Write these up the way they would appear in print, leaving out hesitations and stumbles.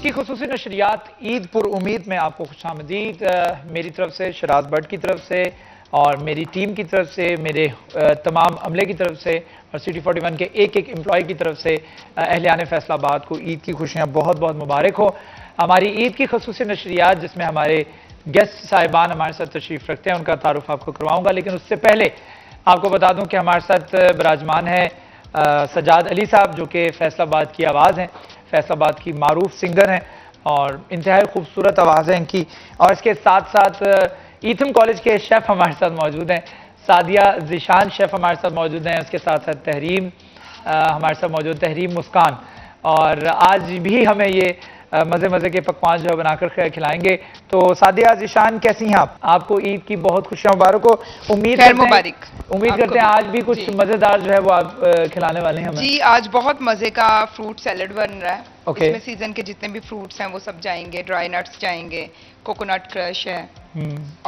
عید کی خصوصی نشریات عید پر امید میں آپ کو خوش آمدید. میری طرف سے، شراز بٹ کی طرف سے اور میری ٹیم کی طرف سے، میرے تمام عملے کی طرف سے اور سٹی 41 کے ایک امپلائی کی طرف سے اہلیان فیصل آباد کو عید کی خوشیاں بہت بہت مبارک ہو. ہماری عید کی خصوصی نشریات جس میں ہمارے گیسٹ صاحبان ہمارے ساتھ تشریف رکھتے ہیں، ان کا تعارف آپ کو کرواؤں گا، لیکن اس سے پہلے آپ کو بتا دوں کہ ہمارے ساتھ براجمان ہے سجاد علی صاحب، جو کہ فیصل آباد کی آواز ہیں، فیصل آباد کی معروف سنگر ہیں اور انتہائی خوبصورت آواز ہے ان کی. اور اس کے ساتھ ساتھ ایتھم کالج کے شیف ہمارے ساتھ موجود ہیں، سعدیہ ذیشان شیف ہمارے ساتھ موجود ہیں. اس کے ساتھ ساتھ تحریم ہمارے ساتھ موجود، تحریم مسکان. اور آج بھی ہمیں یہ مزے کے پکوان جو بنا کر کھلائیں گے. تو سعدیہ ذیشان کیسی ہیں آپ کو عید کی بہت خوشیاں مبارک ہو. امید کرتے ہیں آج بھی کچھ مزیدار جو ہے وہ آپ کھلانے والے ہیں ہمیں. جی آج بہت مزے کا فروٹ سیلڈ بن رہا ہے. اس میں سیزن کے جتنے بھی فروٹس ہیں وہ سب جائیں گے، ڈرائی نٹس جائیں گے، کوکونٹ کرش ہے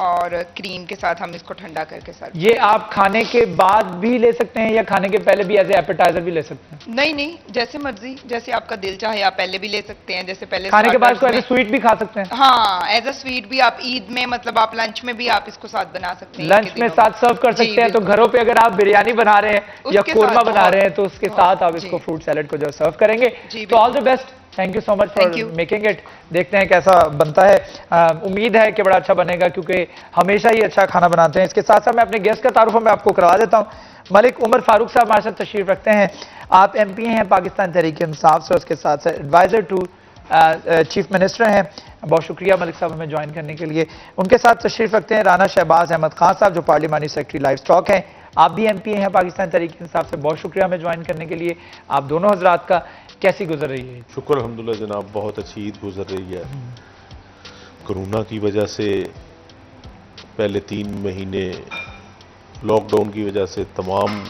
اور کریم کے ساتھ ہم اس کو ٹھنڈا کر کے ساتھ. یہ آپ کھانے کے بعد بھی لے سکتے ہیں یا کھانے کے پہلے بھی ایز اے ایپیٹائزر بھی لے سکتے ہیں؟ نہیں جیسے مرضی، جیسے آپ کا دل چاہے آپ پہلے بھی لے سکتے ہیں. جیسے پہلے کھانے کے بعد اس کو ایز اے سویٹ بھی کھا سکتے ہیں. ہاں ایز اے سویٹ بھی آپ عید میں، مطلب آپ لنچ میں بھی آپ اس کو ساتھ بنا سکتے ہیں. لنچ میں ساتھ سرو کر سکتے ہیں. تو گھروں پہ اگر آپ بریانی بنا رہے ہیں یا قورمہ بنا رہے ہیں تو اس کے ساتھ آپ اس کو فروٹ سیلڈ کو جو سرو کریں گے. تو all the best. Thank you so much for making it. دیکھتے ہیں کیسا بنتا ہے. امید ہے کہ بڑا اچھا بنے گا کیونکہ ہمیشہ ہی اچھا کھانا بناتے ہیں. اس کے ساتھ ساتھ میں اپنے گیسٹ کا تعارف میں آپ کو کروا دیتا ہوں. ملک عمر فاروق صاحب ہمارے ساتھ تشریف رکھتے ہیں. آپ ایم پی ہیں پاکستان تحریک انصاف سے، اس کے ساتھ ساتھ ایڈوائزر ٹو چیف منسٹر ہیں. بہت شکریہ ملک صاحب ہمیں جوائن کرنے کے لیے. ان کے ساتھ تشریف رکھتے ہیں رانا شہباز احمد خان صاحب، جو پارلیمانی سیکرٹری لائف سٹاک ہیں. آپ بھی ایم پی ہیں پاکستان تحریک انصاف سے. بہت شکریہ ہمیں جوائن کرنے کے لیے. آپ دونوں حضرات کا کیسی گزر رہی ہے؟ شکر الحمدللہ جناب، بہت اچھی عید گزر رہی ہے. کرونا کی وجہ سے پہلے 3 مہینے لاک ڈاؤن کی وجہ سے تمام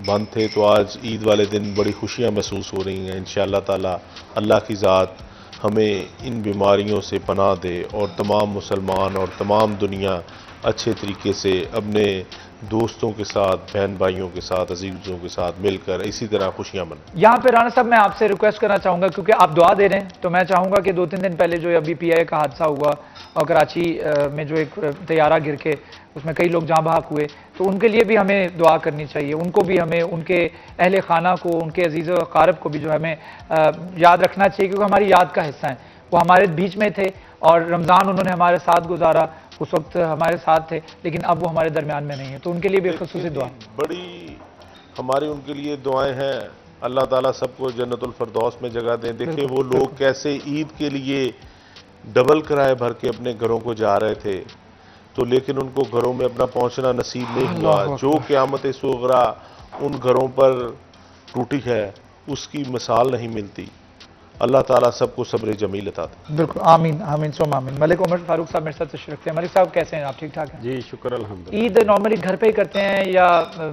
بند تھے، تو آج عید والے دن بڑی خوشیاں محسوس ہو رہی ہیں. انشاءاللہ تعالی اللہ کی ذات ہمیں ان بیماریوں سے پناہ دے اور تمام مسلمان اور تمام دنیا اچھے طریقے سے اپنے دوستوں کے ساتھ، بہن بھائیوں کے ساتھ، عزیزوں کے ساتھ مل کر اسی طرح خوشیاں منائیں. یہاں پہ رانا صاحب میں آپ سے ریکویسٹ کرنا چاہوں گا، کیونکہ آپ دعا دے رہے ہیں تو میں چاہوں گا کہ 2-3 دن پہلے جو ابھی پی آئی کا حادثہ ہوا اور کراچی میں جو ایک طیارہ گر کے اس میں کئی لوگ جاں بحق ہوئے، تو ان کے لیے بھی ہمیں دعا کرنی چاہیے. ان کو بھی ہمیں، ان کے اہل خانہ کو، ان کے عزیز و اقارب کو بھی جو ہمیں یاد رکھنا چاہیے، کیونکہ ہماری یاد کا حصہ ہیں. وہ ہمارے بیچ میں تھے اور رمضان انہوں نے ہمارے ساتھ گزارا، اس وقت ہمارے ساتھ تھے، لیکن اب وہ ہمارے درمیان میں نہیں ہے. تو ان کے لیے بھی خصوصی دعا. بڑی ہماری ان کے لیے دعائیں ہیں. اللہ تعالیٰ سب کو جنت الفردوس میں جگہ دیں. دیکھیں وہ لوگ کیسے عید کے لیے ڈبل کرائے بھر کے اپنے گھروں کو جا رہے تھے، تو لیکن ان کو گھروں میں اپنا پہنچنا نصیب نہیں ہوا. جو قیامت صغریٰ ان گھروں پر ٹوٹی ہے اس کی مثال نہیں ملتی. اللہ تعالیٰ سب کو صبر جمیل عطا دے. بالکل آمین آمین ثم آمین. ملک عمر فاروق صاحب میرے ساتھ تشریف رکھتے ہیں. ملک صاحب کیسے ہیں آپ؟ ٹھیک ٹھاک ہیں؟ جی شکر الحمدللہ. عید نارملی گھر پہ ہی کرتے ہیں یا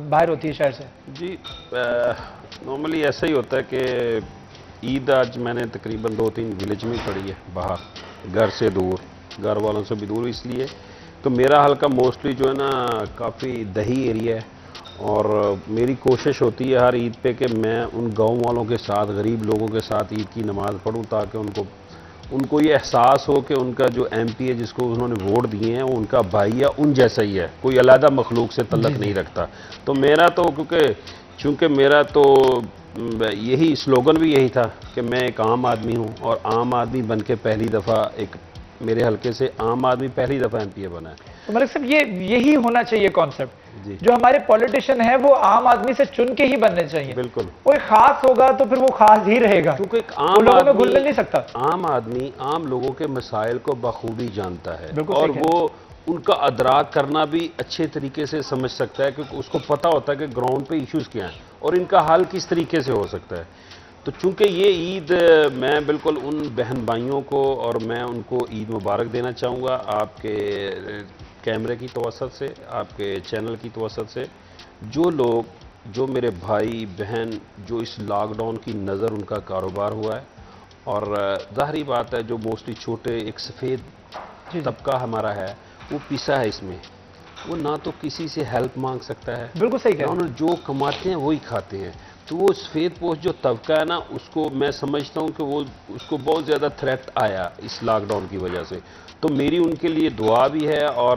باہر ہوتی ہے شہر سے؟ جی نارملی ایسا ہی ہوتا ہے کہ عید آج میں نے تقریباً 2-3 ولیج میں پڑھی ہے، باہر گھر سے دور، گھر والوں سے بھی دور. اس لیے تو میرا حلقہ موسٹلی جو ہے نا کافی دیہی ایریا ہے، اور میری کوشش ہوتی ہے ہر عید پہ کہ میں ان گاؤں والوں کے ساتھ، غریب لوگوں کے ساتھ عید کی نماز پڑھوں، تاکہ ان کو یہ احساس ہو کہ ان کا جو ایم پی ہے جس کو انہوں نے ووٹ دیے ہیں وہ ان کا بھائی ہے، ان جیسا ہی ہے، کوئی علیحدہ مخلوق سے تعلق نہیں رکھتا. تو میرا تو چونکہ میرا تو یہی سلوگن بھی یہی تھا کہ میں ایک عام آدمی ہوں، اور عام آدمی بن کے پہلی دفعہ میرے حلقے سے عام آدمی پہلی دفعہ ایم پی اے بنا ہے. تو ملک صاحب یہی ہونا چاہیے کانسیپٹ. جو ہمارے پولیٹیشین ہیں وہ عام آدمی سے چن کے ہی بننے چاہیے. بالکل. کوئی خاص ہوگا تو پھر وہ خاص ہی رہے گا، کیونکہ ایک وہ لوگوں میں گھل مل نہیں سکتا. عام آدمی عام لوگوں کے مسائل کو بخوبی جانتا ہے، اور وہ ان کا ادراک کرنا بھی اچھے طریقے سے سمجھ سکتا ہے، کیونکہ اس کو پتہ ہوتا ہے کہ گراؤنڈ پہ ایشوز کیا ہیں اور ان کا حل کس طریقے سے ہو سکتا ہے. تو چونکہ یہ عید میں بالکل ان بہن بھائیوں کو، اور میں ان کو عید مبارک دینا چاہوں گا آپ کے کیمرے کی توسط سے، آپ کے چینل کی توسط سے. جو میرے بھائی بہن جو اس لاک ڈاؤن کی نظر ان کا کاروبار ہوا ہے، اور ظاہری بات ہے جو موسٹلی چھوٹے ایک سفید طبقہ ہمارا ہے وہ پیسا ہے اس میں، وہ نہ تو کسی سے ہیلپ مانگ سکتا ہے. بالکل صحیح کہہ رہے ہیں. جو کماتے ہیں وہی کھاتے ہیں. تو وہ سفید پوش جو طبقہ ہے نا، اس کو میں سمجھتا ہوں کہ وہ اس کو بہت زیادہ تھریٹ آیا اس لاک ڈاؤن کی وجہ سے. تو میری ان کے لیے دعا بھی ہے، اور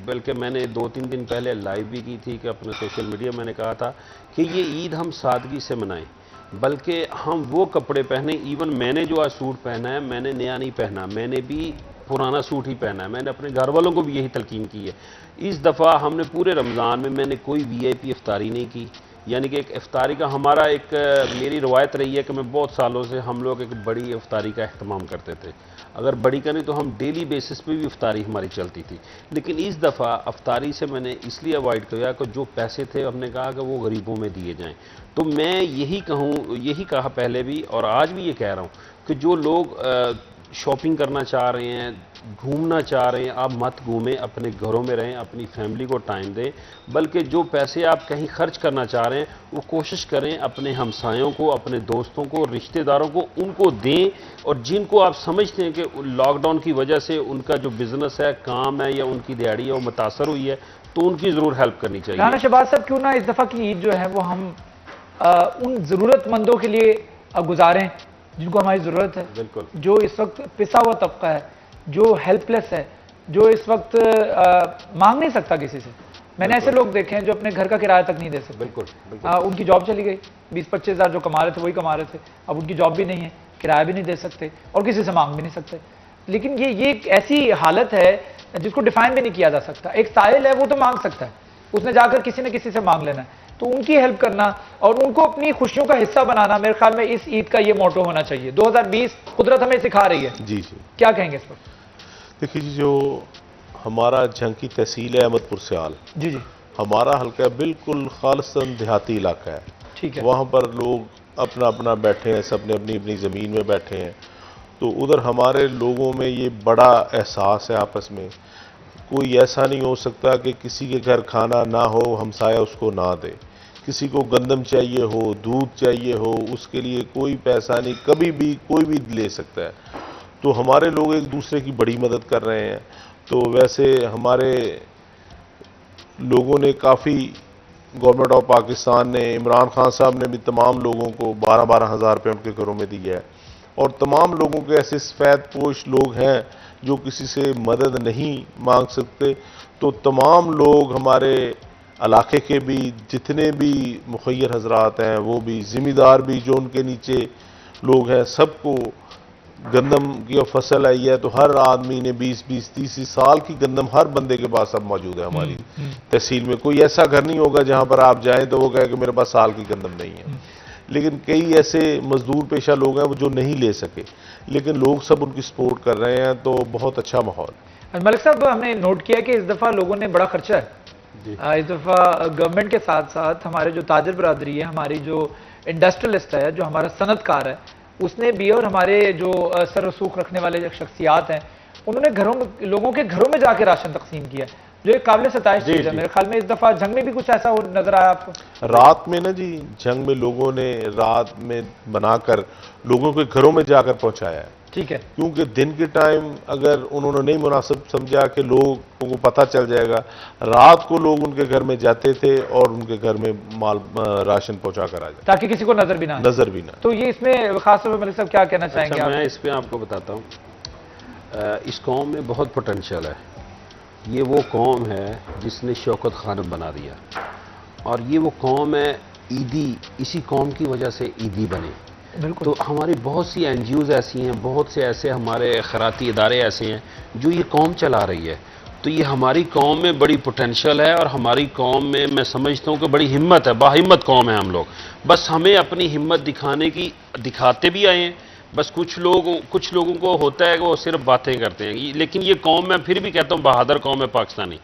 بلکہ میں نے 2-3 دن پہلے لائیو بھی کی تھی کہ اپنے سوشل میڈیا میں نے کہا تھا کہ یہ عید ہم سادگی سے منائیں، بلکہ ہم وہ کپڑے پہنیں. ایون میں نے جو آج سوٹ پہنا ہے، میں نے نیا نہیں پہنا، میں نے بھی پرانا سوٹ ہی پہنا ہے. میں نے اپنے گھر والوں کو بھی یہی تلقین کی ہے. اس دفعہ ہم نے پورے رمضان میں نے کوئی VIP افطاری نہیں کی. یعنی کہ ایک افطاری کا ہمارا میری روایت رہی ہے کہ میں بہت سالوں سے ہم لوگ ایک بڑی افطاری کا اہتمام کرتے تھے. اگر بڑی کریں تو ہم ڈیلی بیسس پہ بھی افطاری ہماری چلتی تھی. لیکن اس دفعہ افطاری سے میں نے اس لیے اوائڈ کیا کہ جو پیسے تھے ہم نے کہا کہ وہ غریبوں میں دیے جائیں. تو میں یہی کہا پہلے بھی اور آج بھی یہ کہہ رہا ہوں کہ جو لوگ شاپنگ کرنا چاہ رہے ہیں، گھومنا چاہ رہے ہیں، آپ مت گھومیں، اپنے گھروں میں رہیں، اپنی فیملی کو ٹائم دیں. بلکہ جو پیسے آپ کہیں خرچ کرنا چاہ رہے ہیں وہ کوشش کریں اپنے ہمسایوں کو، اپنے دوستوں کو، رشتہ داروں کو ان کو دیں. اور جن کو آپ سمجھتے ہیں کہ لاک ڈاؤن کی وجہ سے ان کا جو بزنس ہے، کام ہے یا ان کی دیہڑی ہے وہ متاثر ہوئی ہے، تو ان کی ضرور ہیلپ کرنی چاہیے. رانا شہباز صاحب، کیوں نہ اس دفعہ کی عید جو ہے وہ ہم ان ضرورت مندوں کے لیے گزاریں جن کو ہماری ضرورت ہے. بالکل. جو اس وقت پسا ہوا طبقہ ہے، جو ہیلپ لیس ہے، جو اس وقت مانگ نہیں سکتا کسی سے. میں نے ایسے لوگ دیکھے ہیں جو اپنے گھر کا کرایہ تک نہیں دے سکتے. بالکل. ان کی جاب چلی گئی، 20-25 ہزار جو کما رہے تھے وہی کما رہے تھے. اب ان کی جاب بھی نہیں ہے، کرایہ بھی نہیں دے سکتے اور کسی سے مانگ بھی نہیں سکتے. لیکن یہ ایک ایسی حالت ہے جس کو ڈیفائن بھی نہیں کیا جا سکتا. ایک سائل ہے وہ تو مانگ سکتا ہے، اس نے جا کر کسی نہ کسی سے مانگ لینا ہے. تو ان کی ہیلپ کرنا اور ان کو اپنی خوشیوں کا حصہ بنانا، میرے خیال میں اس عید کا یہ موٹو ہونا چاہیے. 2020 قدرت ہمیں سکھا رہی ہے. جی کیا کہیں گے اس پر؟ دیکھیے جی، جو ہمارا جھنگ کی تحصیل ہے احمد پور سیال، جی ہمارا حلقہ بالکل خالصاً دیہاتی علاقہ ہے. ٹھیک ہے. وہاں پر لوگ اپنا بیٹھے ہیں، سب نے اپنی زمین میں بیٹھے ہیں. تو ادھر ہمارے لوگوں میں یہ بڑا احساس ہے آپس میں. کوئی ایسا نہیں ہو سکتا کہ کسی کے گھر کھانا نہ ہو ہمسایہ اس کو نہ دے. کسی کو گندم چاہیے ہو، دودھ چاہیے ہو، اس کے لیے کوئی پیسہ نہیں، کبھی بھی کوئی بھی لے سکتا ہے. تو ہمارے لوگ ایک دوسرے کی بڑی مدد کر رہے ہیں. تو ویسے ہمارے لوگوں نے کافی، گورنمنٹ آف پاکستان نے، عمران خان صاحب نے بھی تمام لوگوں کو 12-12 ہزار روپے ان کے گھروں میں دیا ہے. اور تمام لوگوں کے ایسے سفید پوش لوگ ہیں جو کسی سے مدد نہیں مانگ سکتے. تو تمام لوگ ہمارے علاقے کے بھی جتنے بھی مخیر حضرات ہیں، وہ بھی ذمہ دار بھی جو ان کے نیچے لوگ ہیں، سب کو گندم کی فصل آئی ہے تو ہر آدمی نے 20-30 سال کی گندم ہر بندے کے پاس اب موجود ہے. ہماری تحصیل میں کوئی ایسا گھر نہیں ہوگا جہاں پر آپ جائیں تو وہ کہے کہ میرے پاس سال کی گندم نہیں ہے. لیکن کئی ایسے مزدور پیشہ لوگ ہیں وہ جو نہیں لے سکے، لیکن لوگ سب ان کی سپورٹ کر رہے ہیں. تو بہت اچھا ماحول. ملک صاحب، ہم نے نوٹ کیا کہ اس دفعہ لوگوں نے بڑا خرچہ ہے. اس دفعہ گورنمنٹ کے ساتھ ساتھ ہمارے جو تاجر برادری ہے، ہماری جو انڈسٹریلسٹ ہے، جو ہمارا صنعت کار ہے، اس نے بھی، اور ہمارے جو سر رسوخ رکھنے والے شخصیات ہیں، انہوں نے لوگوں کے گھروں میں جا کے راشن تقسیم کیا، جو ایک قابل ستائش چیز ہے. میرے خیال میں اس دفعہ جنگ میں بھی کچھ ایسا نظر آیا آپ کو؟ رات میں نا جی، جنگ میں لوگوں نے رات میں بنا کر لوگوں کے گھروں میں جا کر پہنچایا ہے. ٹھیک ہے. کیونکہ دن کے ٹائم اگر انہوں نے نہیں مناسب سمجھا کہ لوگوں کو پتہ چل جائے گا، رات کو لوگ ان کے گھر میں جاتے تھے اور ان کے گھر میں راشن پہنچا کر آ جائے تاکہ کسی کو نظر بھی نہ آئے. تو یہ اس میں خاص طور پر ملک صاحب کیا کہنا چاہیں گے؟ میں اس پہ آپ کو بتاتا ہوں. اس قوم میں بہت پوٹینشیل ہے. یہ وہ قوم ہے جس نے شوکت خانم بنا دیا، اور یہ وہ قوم ہے عیدی، اسی قوم کی وجہ سے عیدی بنے. تو ہماری بہت سی NGOs ایسی ہیں، بہت سے ایسے ہمارے خیراتی ادارے ایسے ہیں جو یہ قوم چلا رہی ہے. تو یہ ہماری قوم میں بڑی پوٹینشیل ہے، اور ہماری قوم میں سمجھتا ہوں کہ بڑی ہمت ہے، باہمت قوم ہے ہم لوگ. بس ہمیں اپنی ہمت دکھاتے بھی آئے ہیں. بس کچھ لوگوں کو ہوتا ہے کہ وہ صرف باتیں کرتے ہیں، لیکن یہ قوم میں پھر بھی کہتا ہوں بہادر قوم ہے پاکستانی.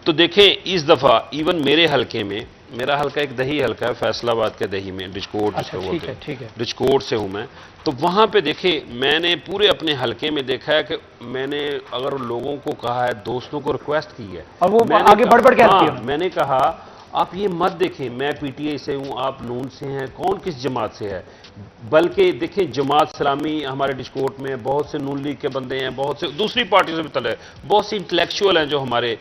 تو دیکھیں اس دفعہ ایون میرے حلقے میں، میرا حلقہ ایک دہی حلقہ ہے، فیصل آباد کے دہی میں، ڈچکوٹ جس کو بولتے ہیں، ڈچکوٹ سے ہوں میں. تو وہاں پہ دیکھیں میں نے پورے اپنے حلقے میں دیکھا ہے کہ میں نے اگر لوگوں کو کہا ہے، دوستوں کو ریکویسٹ کی ہے، اور وہ آگے بڑھ کے میں نے کہا آپ یہ مت دیکھیں میں PTI سے ہوں، آپ نون سے ہیں، کون کس جماعت سے ہے، بلکہ دیکھیں جماعت اسلامی ہمارے ڈسکورٹ میں بہت سے نون لیگ کے بندے ہیں، بہت سے دوسری پارٹیوں سے بھی تلے، بہت سے انٹلیکچوئل ہیں جو ہمارے،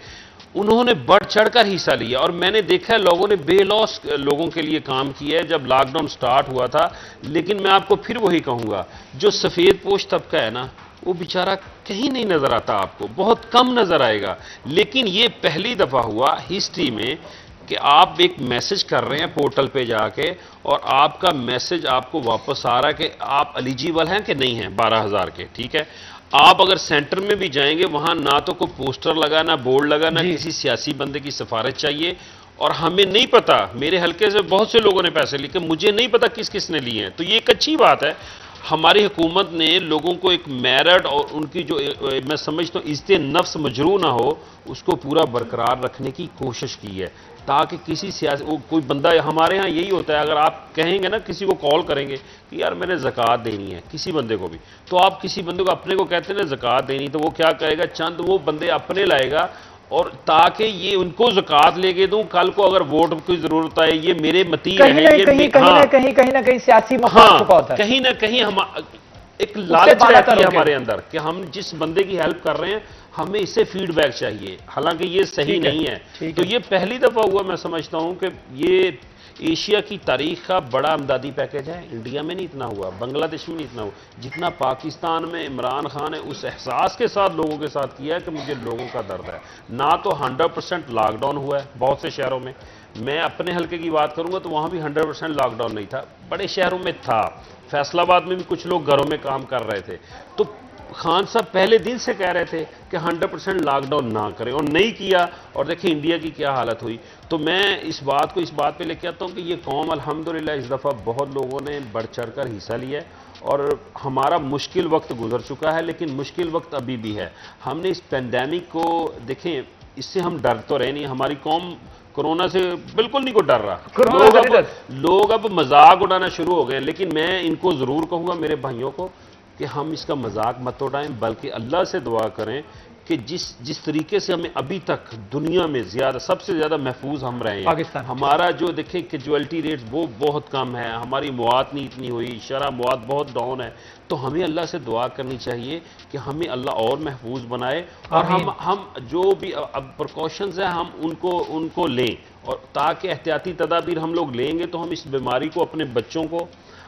انہوں نے بڑھ چڑھ کر حصہ لیا، اور میں نے دیکھا ہے لوگوں نے بے لوس لوگوں کے لیے کام کیا ہے جب لاک ڈاؤن سٹارٹ ہوا تھا۔ لیکن میں آپ کو پھر وہی کہوں گا، جو سفید پوش طبقہ ہے نا، وہ بیچارہ کہیں نہیں نظر آتا، آپ کو بہت کم نظر آئے گا۔ لیکن یہ پہلی دفعہ ہوا ہسٹری میں کہ آپ ایک میسج کر رہے ہیں پورٹل پہ جا کے، اور آپ کا میسج آپ کو واپس آ رہا ہے کہ آپ ایلیجیبل ہیں کہ نہیں ہیں 12,000 کے، ٹھیک ہے۔ آپ اگر سینٹر میں بھی جائیں گے، وہاں نہ تو کوئی پوسٹر لگا، نہ بورڈ لگا، نہ کسی سیاسی بندے کی سفارش چاہیے، اور ہمیں نہیں پتا، میرے حلقے سے بہت سے لوگوں نے پیسے لیے، کہ مجھے نہیں پتا کس کس نے لیے ہیں، تو یہ ایک اچھی بات ہے۔ ہماری حکومت نے لوگوں کو ایک میرٹ اور ان کی جو میں سمجھتا ہوں عزت نفس مجروح نہ ہو، اس کو پورا برقرار رکھنے کی کوشش کی ہے، تاکہ کسی سیاسی کوئی بندہ، ہمارے ہاں یہی ہوتا ہے، اگر آپ کہیں گے نا، کسی کو کال کریں گے کہ یار میں نے زکوٰۃ دینی ہے کسی بندے کو بھی، تو آپ کسی بندے کو اپنے کو کہتے ہیں نا زکوٰۃ دینی، تو وہ کیا کرے گا، چند وہ بندے اپنے لائے گا، اور تاکہ یہ ان کو زکوٰۃ لے کے دوں، کل کو اگر ووٹ کی ضرورت آئے، یہ میرے متین ہیں، کہیں نہ کہیں سیاسی مفاد چھپا ہوتا ہے، کہیں نہ کہیں ہم ایک لالچ رہتی ہے ہمارے اندر کہ ہم جس بندے کی ہیلپ کر رہے ہیں ہمیں اس سے فیڈ بیک چاہیے، حالانکہ یہ صحیح نہیں ہے۔ تو یہ پہلی دفعہ ہوا، میں سمجھتا ہوں کہ یہ ایشیا کی تاریخ کا بڑا امدادی پیکیج ہے۔ انڈیا میں نہیں اتنا ہوا، بنگلہ دیش میں نہیں اتنا ہوا جتنا پاکستان میں عمران خان نے اس احساس کے ساتھ لوگوں کے ساتھ کیا ہے کہ مجھے لوگوں کا درد ہے۔ نہ تو 100% لاک ڈاؤن ہوا ہے بہت سے شہروں میں، میں اپنے حلقے کی بات کروں گا تو وہاں بھی 100% لاک ڈاؤن نہیں تھا، بڑے شہروں میں تھا، فیصل آباد میں بھی کچھ لوگ گھروں میں کام کر رہے تھے، تو خان صاحب پہلے دن سے کہہ رہے تھے کہ 100% لاک ڈاؤن نہ کریں، اور نہیں کیا، اور دیکھیں انڈیا کی کیا حالت ہوئی۔ تو میں اس بات پہ لے کے آتا ہوں کہ یہ قوم الحمدللہ اس دفعہ بہت لوگوں نے بڑھ چڑھ کر حصہ لیا ہے، اور ہمارا مشکل وقت گزر چکا ہے، لیکن مشکل وقت ابھی بھی ہے۔ ہم نے اس پینڈیمک کو دیکھیں، اس سے ہم ڈر تو رہے نہیں، ہماری قوم کرونا سے بالکل نہیں کو ڈر رہا، لوگ اب مذاق اڑانا شروع ہو گئے، لیکن میں ان کو ضرور کہوں گا، میرے بھائیوں کو، کہ ہم اس کا مذاق مت اڑائیں، بلکہ اللہ سے دعا کریں کہ جس طریقے سے ہمیں ابھی تک دنیا میں سب سے زیادہ محفوظ ہم رہے ہیں، ہمارا جو دیکھیں کیجویلٹی ریٹس وہ بہت کم ہے، ہماری موات نہیں اتنی ہوئی، شرح موات بہت ڈاؤن ہے، تو ہمیں اللہ سے دعا کرنی چاہیے کہ ہمیں اللہ اور محفوظ بنائے، اور ہم جو بھی اب پریکاشنز ہیں ہم ان کو لیں، اور تاکہ احتیاطی تدابیر ہم لوگ لیں گے تو ہم اس بیماری کو اپنے بچوں کو،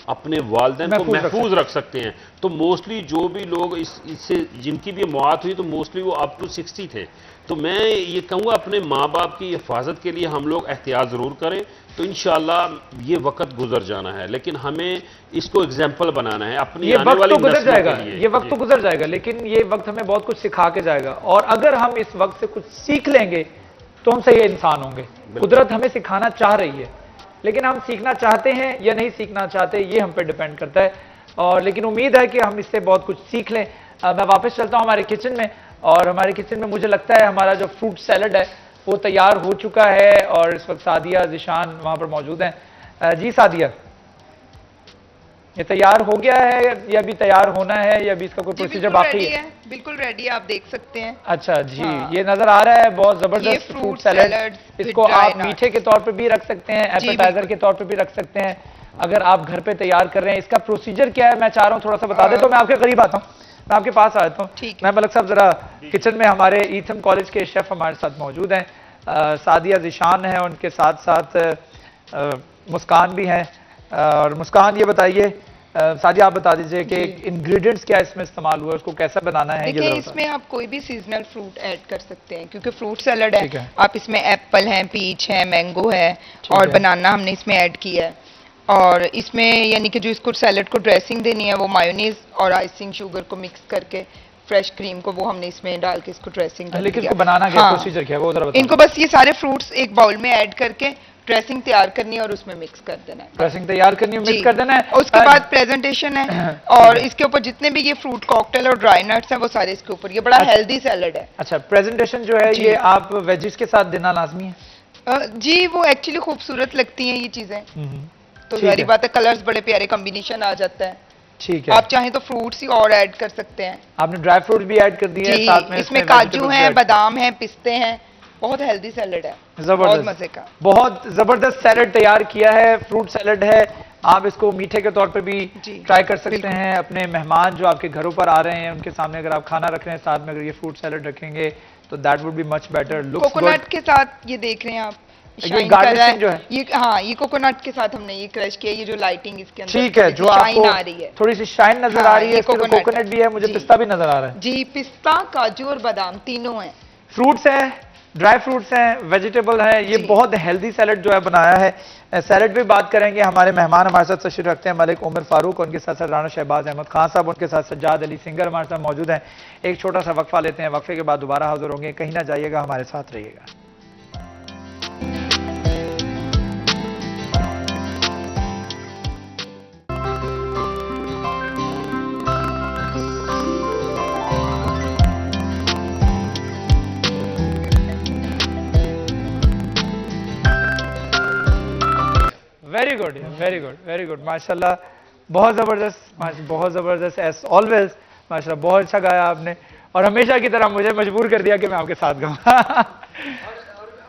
اپنے والدین کو محفوظ رکھ سکتے ہیں۔ تو موسٹلی جو بھی لوگ اس سے جن کی بھی موات ہوئی تو موسٹلی وہ اپ ٹو 60 تھے، تو میں یہ کہوں گا اپنے ماں باپ کی حفاظت کے لیے ہم لوگ احتیاط ضرور کریں، تو انشاءاللہ یہ وقت گزر جانا ہے، لیکن ہمیں اس کو ایگزامپل بنانا ہے اپنی آنے والی نسل کے لیے۔ یہ وقت تو گزر جائے گا، لیکن یہ وقت ہمیں بہت کچھ سکھا کے جائے گا، اور اگر ہم اس وقت سے کچھ سیکھ لیں گے تو ہم صحیح انسان ہوں گے۔ قدرت ہمیں سکھانا چاہ رہی ہے، لیکن ہم سیکھنا چاہتے ہیں یا نہیں سیکھنا چاہتے یہ ہم پہ ڈیپینڈ کرتا ہے، اور لیکن امید ہے کہ ہم اس سے بہت کچھ سیکھ لیں۔ میں واپس چلتا ہوں ہمارے کچن میں، اور ہمارے کچن میں مجھے لگتا ہے ہمارا جو فروٹ سیلڈ ہے وہ تیار ہو چکا ہے، اور اس وقت سعدیہ ذیشان وہاں پر موجود ہیں۔ جی سعدیہ، یہ تیار ہو گیا ہے یا ابھی تیار ہونا ہے، یا ابھی اس کا کوئی پروسیجر باقی ہے؟ بالکل ریڈی ہے، آپ دیکھ سکتے ہیں۔ اچھا جی، یہ نظر آ رہا ہے بہت زبردست فروٹ سیلڈ، اس کو آپ میٹھے کے طور پہ بھی رکھ سکتے ہیں، ایپیٹائزر کے طور پہ بھی رکھ سکتے ہیں، اگر آپ گھر پہ تیار کر رہے ہیں۔ اس کا پروسیجر کیا ہے میں چاہ رہا ہوں تھوڑا سا بتا دیں، تو میں آپ کے قریب آتا ہوں، میں آپ کے پاس آتا ہوں۔ میں ملک صاحب ذرا کچن میں، ہمارے ایتھم کالج کے شیف ہمارے ساتھ موجود ہیں، سعدیہ ذیشان ہیں، ان کے ساتھ ساتھ مسکان بھی ہیں۔ اور مسکان یہ بتائیے، سعدیہ آپ بتا دیجئے کہ انگریڈینٹس کیا اس میں استعمال ہوا ہے، اس کو کیسا بنانا ہے؟ دیکھیں اس میں آپ کوئی بھی سیزنل فروٹ ایڈ کر سکتے ہیں، کیونکہ فروٹ سیلڈ ہے، آپ اس میں ایپل ہیں، پیچ ہے، مینگو ہے، اور بنانا ہم نے اس میں ایڈ کیا ہے، اور اس میں یعنی کہ جو اس کو سیلڈ کو ڈریسنگ دینی ہے وہ مایونیز اور آئسنگ شوگر کو مکس کر کے فریش کریم کو وہ ہم نے اس میں ڈال کے اس کو ڈریسنگ کر دیا۔ لیکن اس کو بنانا کیا پروسیجر کیا ہے وہ ذرا بتائیں۔ ان کو بس یہ سارے فروٹس ایک باؤل میں ایڈ کر کے ڈریسنگ تیار کرنی ہے اور اس میں مکس کر دینا ہے، ڈریسنگ تیار کرنی ہے، مکس کر دینا ہے، اور اس کے بعد پریزنٹیشن ہے، اور اس کے اوپر جتنے بھی یہ فروٹ کاکٹیل اور ڈرائی نٹس ہیں وہ سارے اس کے اوپر، یہ بڑا ہیلدی سیلڈ ہے۔ اچھا، پریزنٹیشن جو ہے یہ آپ ویجز کے ساتھ دینا لازمی ہے؟ جی، وہ ایکچولی خوبصورت لگتی ہیں یہ چیزیں، تو ظاہری بات ہے کلرز بڑے پیارے کمبینیشن آ جاتا ہے۔ ٹھیک ہے، آپ چاہیں تو فروٹس ہی اور ایڈ کر سکتے ہیں۔ آپ نے ڈرائی فروٹ بھی ایڈ کر دیے ساتھ میں، اس میں کاجو ہیں، بادام ہیں، پستے ہیں، بہت ہیلدی سیلڈ ہے، بہت زبردست، مزے کا. بہت زبردست سیلڈ تیار کیا ہے، فروٹ سیلڈ ہے. آپ اس کو میٹھے کے طور پہ بھی جی، ٹرائی کر سکتے بالکل. ہیں. اپنے مہمان جو آپ کے گھروں پر آ رہے ہیں ان کے سامنے اگر آپ کھانا رکھ رہے ہیں، ساتھ میں اگر یہ فروٹ سیلڈ رکھیں گے تو that would be much better. لکس کوکونٹ کے ساتھ یہ دیکھ رہے ہیں آپ، یہ شائن کر رہا garnishing جو ہے. یہ ہاں، یہ کوکونٹ کے ساتھ ہم نے یہ کرش کیا، یہ جو لائٹنگ اس کے اندر ٹھیک ہے، جو آپ شائن کو آ رہی ہے. تھوڑی سی شائن نظر ہاں، آ رہی ہے، یہ اس کے کوکونٹ بھی ہے، مجھے جی. پستہ بھی نظر آ رہا ہے. جی، پستہ، کاجو اور بادام تینوں ہیں. فروٹس ہیں، ڈرائی فروٹس ہیں، ویجیٹیبل ہیں. یہ جی. بہت ہیلدی سیلڈ جو ہے بنایا ہے. سیلڈ بھی بات کریں گے. ہمارے مہمان ہمارے ساتھ تشریف رکھتے ہیں ملک عمر فاروق، ان کے ساتھ ساتھ رانا شہباز احمد خان صاحب، ان کے ساتھ سجاد علی سنگر ہمارے ساتھ موجود ہیں. ایک چھوٹا سا وقفہ لیتے ہیں، وقفے کے بعد دوبارہ حاضر ہوں گے. کہیں نہ جائیے گا، ہمارے ساتھ رہیے گا. Very good, very good, very good, ماشاء اللہ، بہت زبردست، بہت زبردست ایز آلویز. ماشاء اللہ بہت اچھا گایا آپ نے، اور ہمیشہ کی طرح مجھے مجبور کر دیا کہ میں آپ کے ساتھ گاؤں.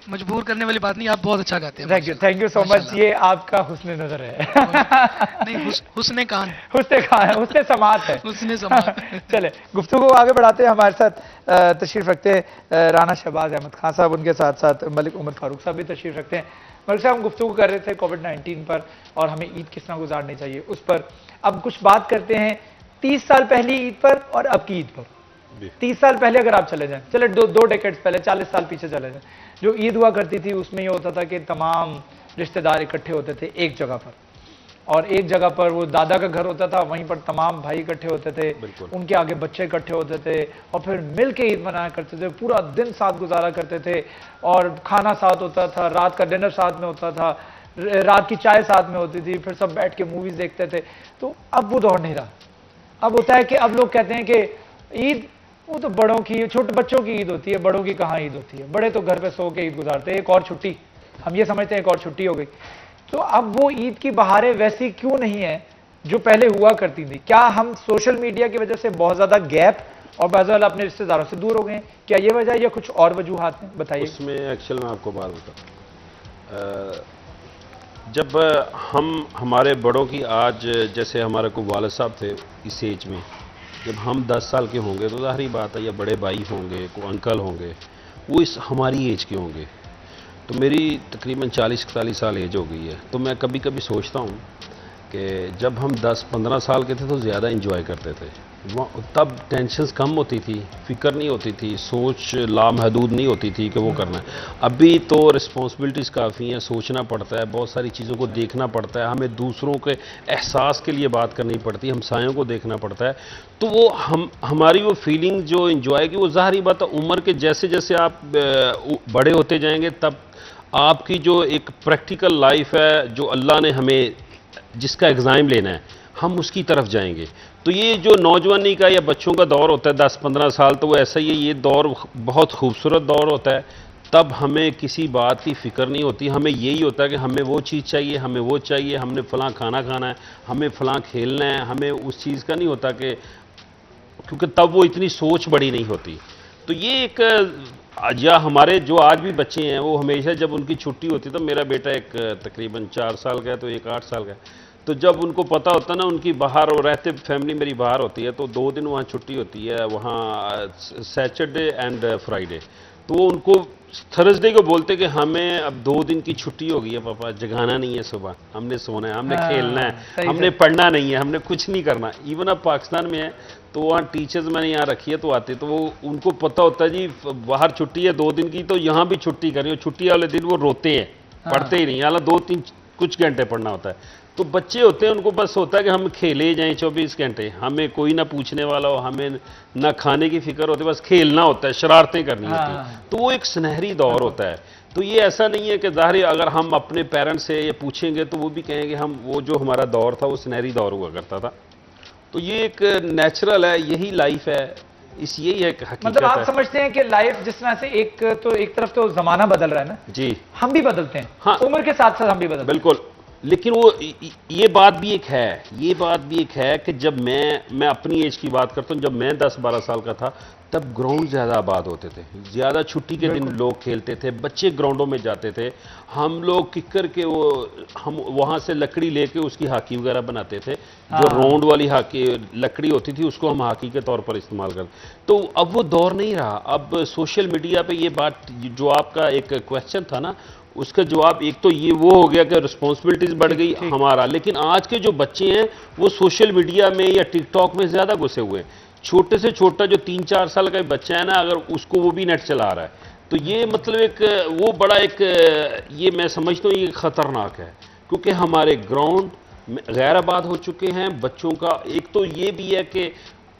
مجبور کرنے والی بات نہیں، آپ بہت اچھا گاتے ہیں. تھینک یو سو مچ. یہ آپ کا حسن نظر ہے. نہیں، حسن کان، حسن کہاں ہے، حسن سماعت ہے. حسن سماعت. چلے گفتگو کو آگے بڑھاتے ہیں. ہمارے ساتھ تشریف رکھتے ہیں رانا شہباز احمد خان صاحب، ان کے ساتھ ساتھ ملک عمر فاروق صاحب بھی تشریف رکھتے ہیں. ملک صاحب، ہم گفتگو کر رہے تھے کووڈ-19 پر اور ہمیں عید کس طرح گزارنی چاہیے اس پر. اب کچھ بات کرتے ہیں 30 سال پہلی عید پر اور اب کی عید پر. 30 سال پہلے اگر آپ چلے جائیں، چلے دو ڈیکیڈز پہلے، 40 سال پیچھے چلے جائیں، جو عید ہوا کرتی تھی اس میں یہ ہوتا تھا کہ تمام رشتہ دار اکٹھے ہوتے تھے ایک جگہ پر، اور ایک جگہ پر وہ دادا کا گھر ہوتا تھا، وہیں پر تمام بھائی اکٹھے ہوتے تھے، ان کے آگے بچے اکٹھے ہوتے تھے اور پھر مل کے عید منایا کرتے تھے. پورا دن ساتھ گزارا کرتے تھے اور کھانا ساتھ ہوتا تھا، رات کا ڈنر ساتھ میں ہوتا تھا، رات کی چائے ساتھ میں ہوتی تھی، پھر سب بیٹھ کے موویز دیکھتے تھے. تو اب وہ دور نہیں رہا. اب ہوتا ہے کہ اب لوگ کہتے ہیں کہ عید وہ تو بڑوں کی، چھوٹے بچوں کی عید ہوتی ہے، بڑوں کی کہاں عید ہوتی ہے. بڑے تو گھر پہ سو کے عید گزارتے ہیں، ایک اور چھٹی، ہم یہ سمجھتے ہیں ایک اور چھٹی ہو گئی. تو اب وہ عید کی بہاریں ویسی کیوں نہیں ہیں جو پہلے ہوا کرتی تھی؟ کیا ہم سوشل میڈیا کی وجہ سے بہت زیادہ گیپ اور بعض اوقات اپنے رشتہ داروں سے دور ہو گئے ہیں؟ کیا یہ وجہ ہے یا کچھ اور وجوہات ہیں؟ بتائیے. اس میں ایکچوئل میں آپ کو بات بتاؤں، جب ہمارے بڑوں کی آج، جیسے ہمارے کو والد صاحب تھے اس ایج میں، جب ہم 10 سال کے ہوں گے تو ظاہری بات ہے، یا بڑے بھائی ہوں گے، کوئی انکل ہوں گے، وہ اس ہماری ایج کے ہوں گے. تو میری تقریباً 40-41 سال ایج ہو گئی ہے. تو میں کبھی کبھی سوچتا ہوں کہ جب ہم 10-15 سال کے تھے تو زیادہ انجوائے کرتے تھے. تب ٹینشنز کم ہوتی تھی، فکر نہیں ہوتی تھی، سوچ لامحدود نہیں ہوتی تھی کہ وہ کرنا ہے. ابھی تو رسپانسبلٹیز کافی ہیں، سوچنا پڑتا ہے، بہت ساری چیزوں کو دیکھنا پڑتا ہے، ہمیں دوسروں کے احساس کے لیے بات کرنی پڑتی ہے، ہمسایوں کو دیکھنا پڑتا ہے. تو وہ ہماری وہ فیلنگ جو انجوائے کی، وہ ظاہری بات ہے عمر کے جیسے جیسے آپ بڑے ہوتے جائیں گے تب آپ کی جو ایک پریکٹیکل لائف ہے، جو اللہ نے ہمیں جس کا ایگزام لینا ہے، ہم اس کی طرف جائیں گے. تو یہ جو نوجوانی کا یا بچوں کا دور ہوتا ہے 10-15 سال، تو وہ ایسا ہی ہے. یہ دور بہت خوبصورت دور ہوتا ہے. تب ہمیں کسی بات کی فکر نہیں ہوتی، ہمیں یہی ہوتا ہے کہ ہمیں وہ چیز چاہیے، ہمیں وہ چاہیے، ہم نے فلاں کھانا کھانا ہے، ہمیں فلاں کھیلنا ہے. ہمیں اس چیز کا نہیں ہوتا کہ، کیونکہ تب وہ اتنی سوچ بڑی نہیں ہوتی. تو یہ ایک، یا ہمارے جو آج بھی بچے ہیں وہ ہمیشہ جب ان کی چھٹی ہوتی ہے، تو میرا بیٹا ایک تقریباً 4 سال کا ہے، تو ایک 8 سال کا ہے. تو جب ان کو پتہ ہوتا ہے نا ان کی باہر، اور رہتے فیملی میری باہر ہوتی ہے، تو 2 دن وہاں چھٹی ہوتی ہے، وہاں سیچرڈے اینڈ فرائیڈے. تو وہ ان کو تھرسڈے کو بولتے کہ ہمیں اب 2 دن کی چھٹی ہو گئی ہے پاپا، جگانا نہیں ہے صبح، ہم نے سونا ہے، ہم نے کھیلنا ہے، ہم نے پڑھنا نہیں ہے، ہم نے کچھ نہیں کرنا. ایون اب پاکستان میں ہے تو وہاں ٹیچرز میں نے یہاں رکھی ہے، تو آتے تو وہ ان کو پتہ ہوتا ہے جی باہر چھٹی ہے 2 دن کی، تو یہاں بھی چھٹی کریں. اور چھٹی والے دن وہ روتے ہیں، پڑھتے ہی نہیں، حالانکہ 2-3 کچھ گھنٹے پڑھنا ہوتا ہے. تو بچے ہوتے ہیں ان کو بس ہوتا ہے کہ ہم کھیلے جائیں 24 گھنٹے، ہمیں کوئی نہ پوچھنے والا ہو، ہمیں نہ کھانے کی فکر ہوتی، بس کھیلنا ہوتا ہے، شرارتیں کرنی ہوتی ہیں. تو وہ ایک سنہری دور ہوتا ہے. تو یہ ایسا نہیں ہے کہ ظاہر اگر ہم اپنے پیرنٹس سے یہ پوچھیں گے تو وہ بھی کہیں گے ہم وہ جو ہمارا دور تھا وہ سنہری دور ہوا کرتا تھا. تو یہ ایک نیچرل ہے، یہی لائف ہے، یہی ایک حقیقت ہے. مطلب آپ سمجھتے ہیں کہ لائف جس طرح سے ایک طرف تو زمانہ بدل رہا ہے نا، جی ہم بھی بدلتے ہیں. ہاں، عمر کے ساتھ ساتھ ہم بھی بدلتے ہیں. بالکل. لیکن وہ یہ بات بھی ایک ہے کہ جب میں اپنی ایج کی بات کرتا ہوں، جب میں 10-12 سال کا تھا تب گراؤنڈ زیادہ آباد ہوتے تھے، زیادہ چھٹی کے دن لوگ کھیلتے تھے، بچے گراؤنڈوں میں جاتے تھے، ہم لوگ ککر کے ہم وہاں سے لکڑی لے کے اس کی ہاکی وغیرہ بناتے تھے، جو راؤنڈ والی ہاکی لکڑی ہوتی تھی اس کو ہم ہاکی کے طور پر استعمال کرتے. تو اب وہ دور نہیں رہا. اب سوشل میڈیا پہ یہ بات جو آپ کا ایک کویسچن تھا نا، اس کا جواب ایک تو یہ وہ ہو گیا کہ رسپانسبلٹیز بڑھ گئی ہمارا، لیکن آج کے جو بچے ہیں وہ سوشل میڈیا میں یا ٹک ٹاک میں زیادہ گھسے ہوئے ہیں. چھوٹے سے چھوٹا جو 3-4 سال کا بچہ ہے نا، اگر اس کو وہ بھی نیٹ چلا رہا ہے تو یہ مطلب ایک وہ بڑا ایک یہ میں سمجھتا ہوں یہ خطرناک ہے، کیونکہ ہمارے گراؤنڈ غیر آباد ہو چکے ہیں. بچوں کا ایک تو یہ بھی ہے کہ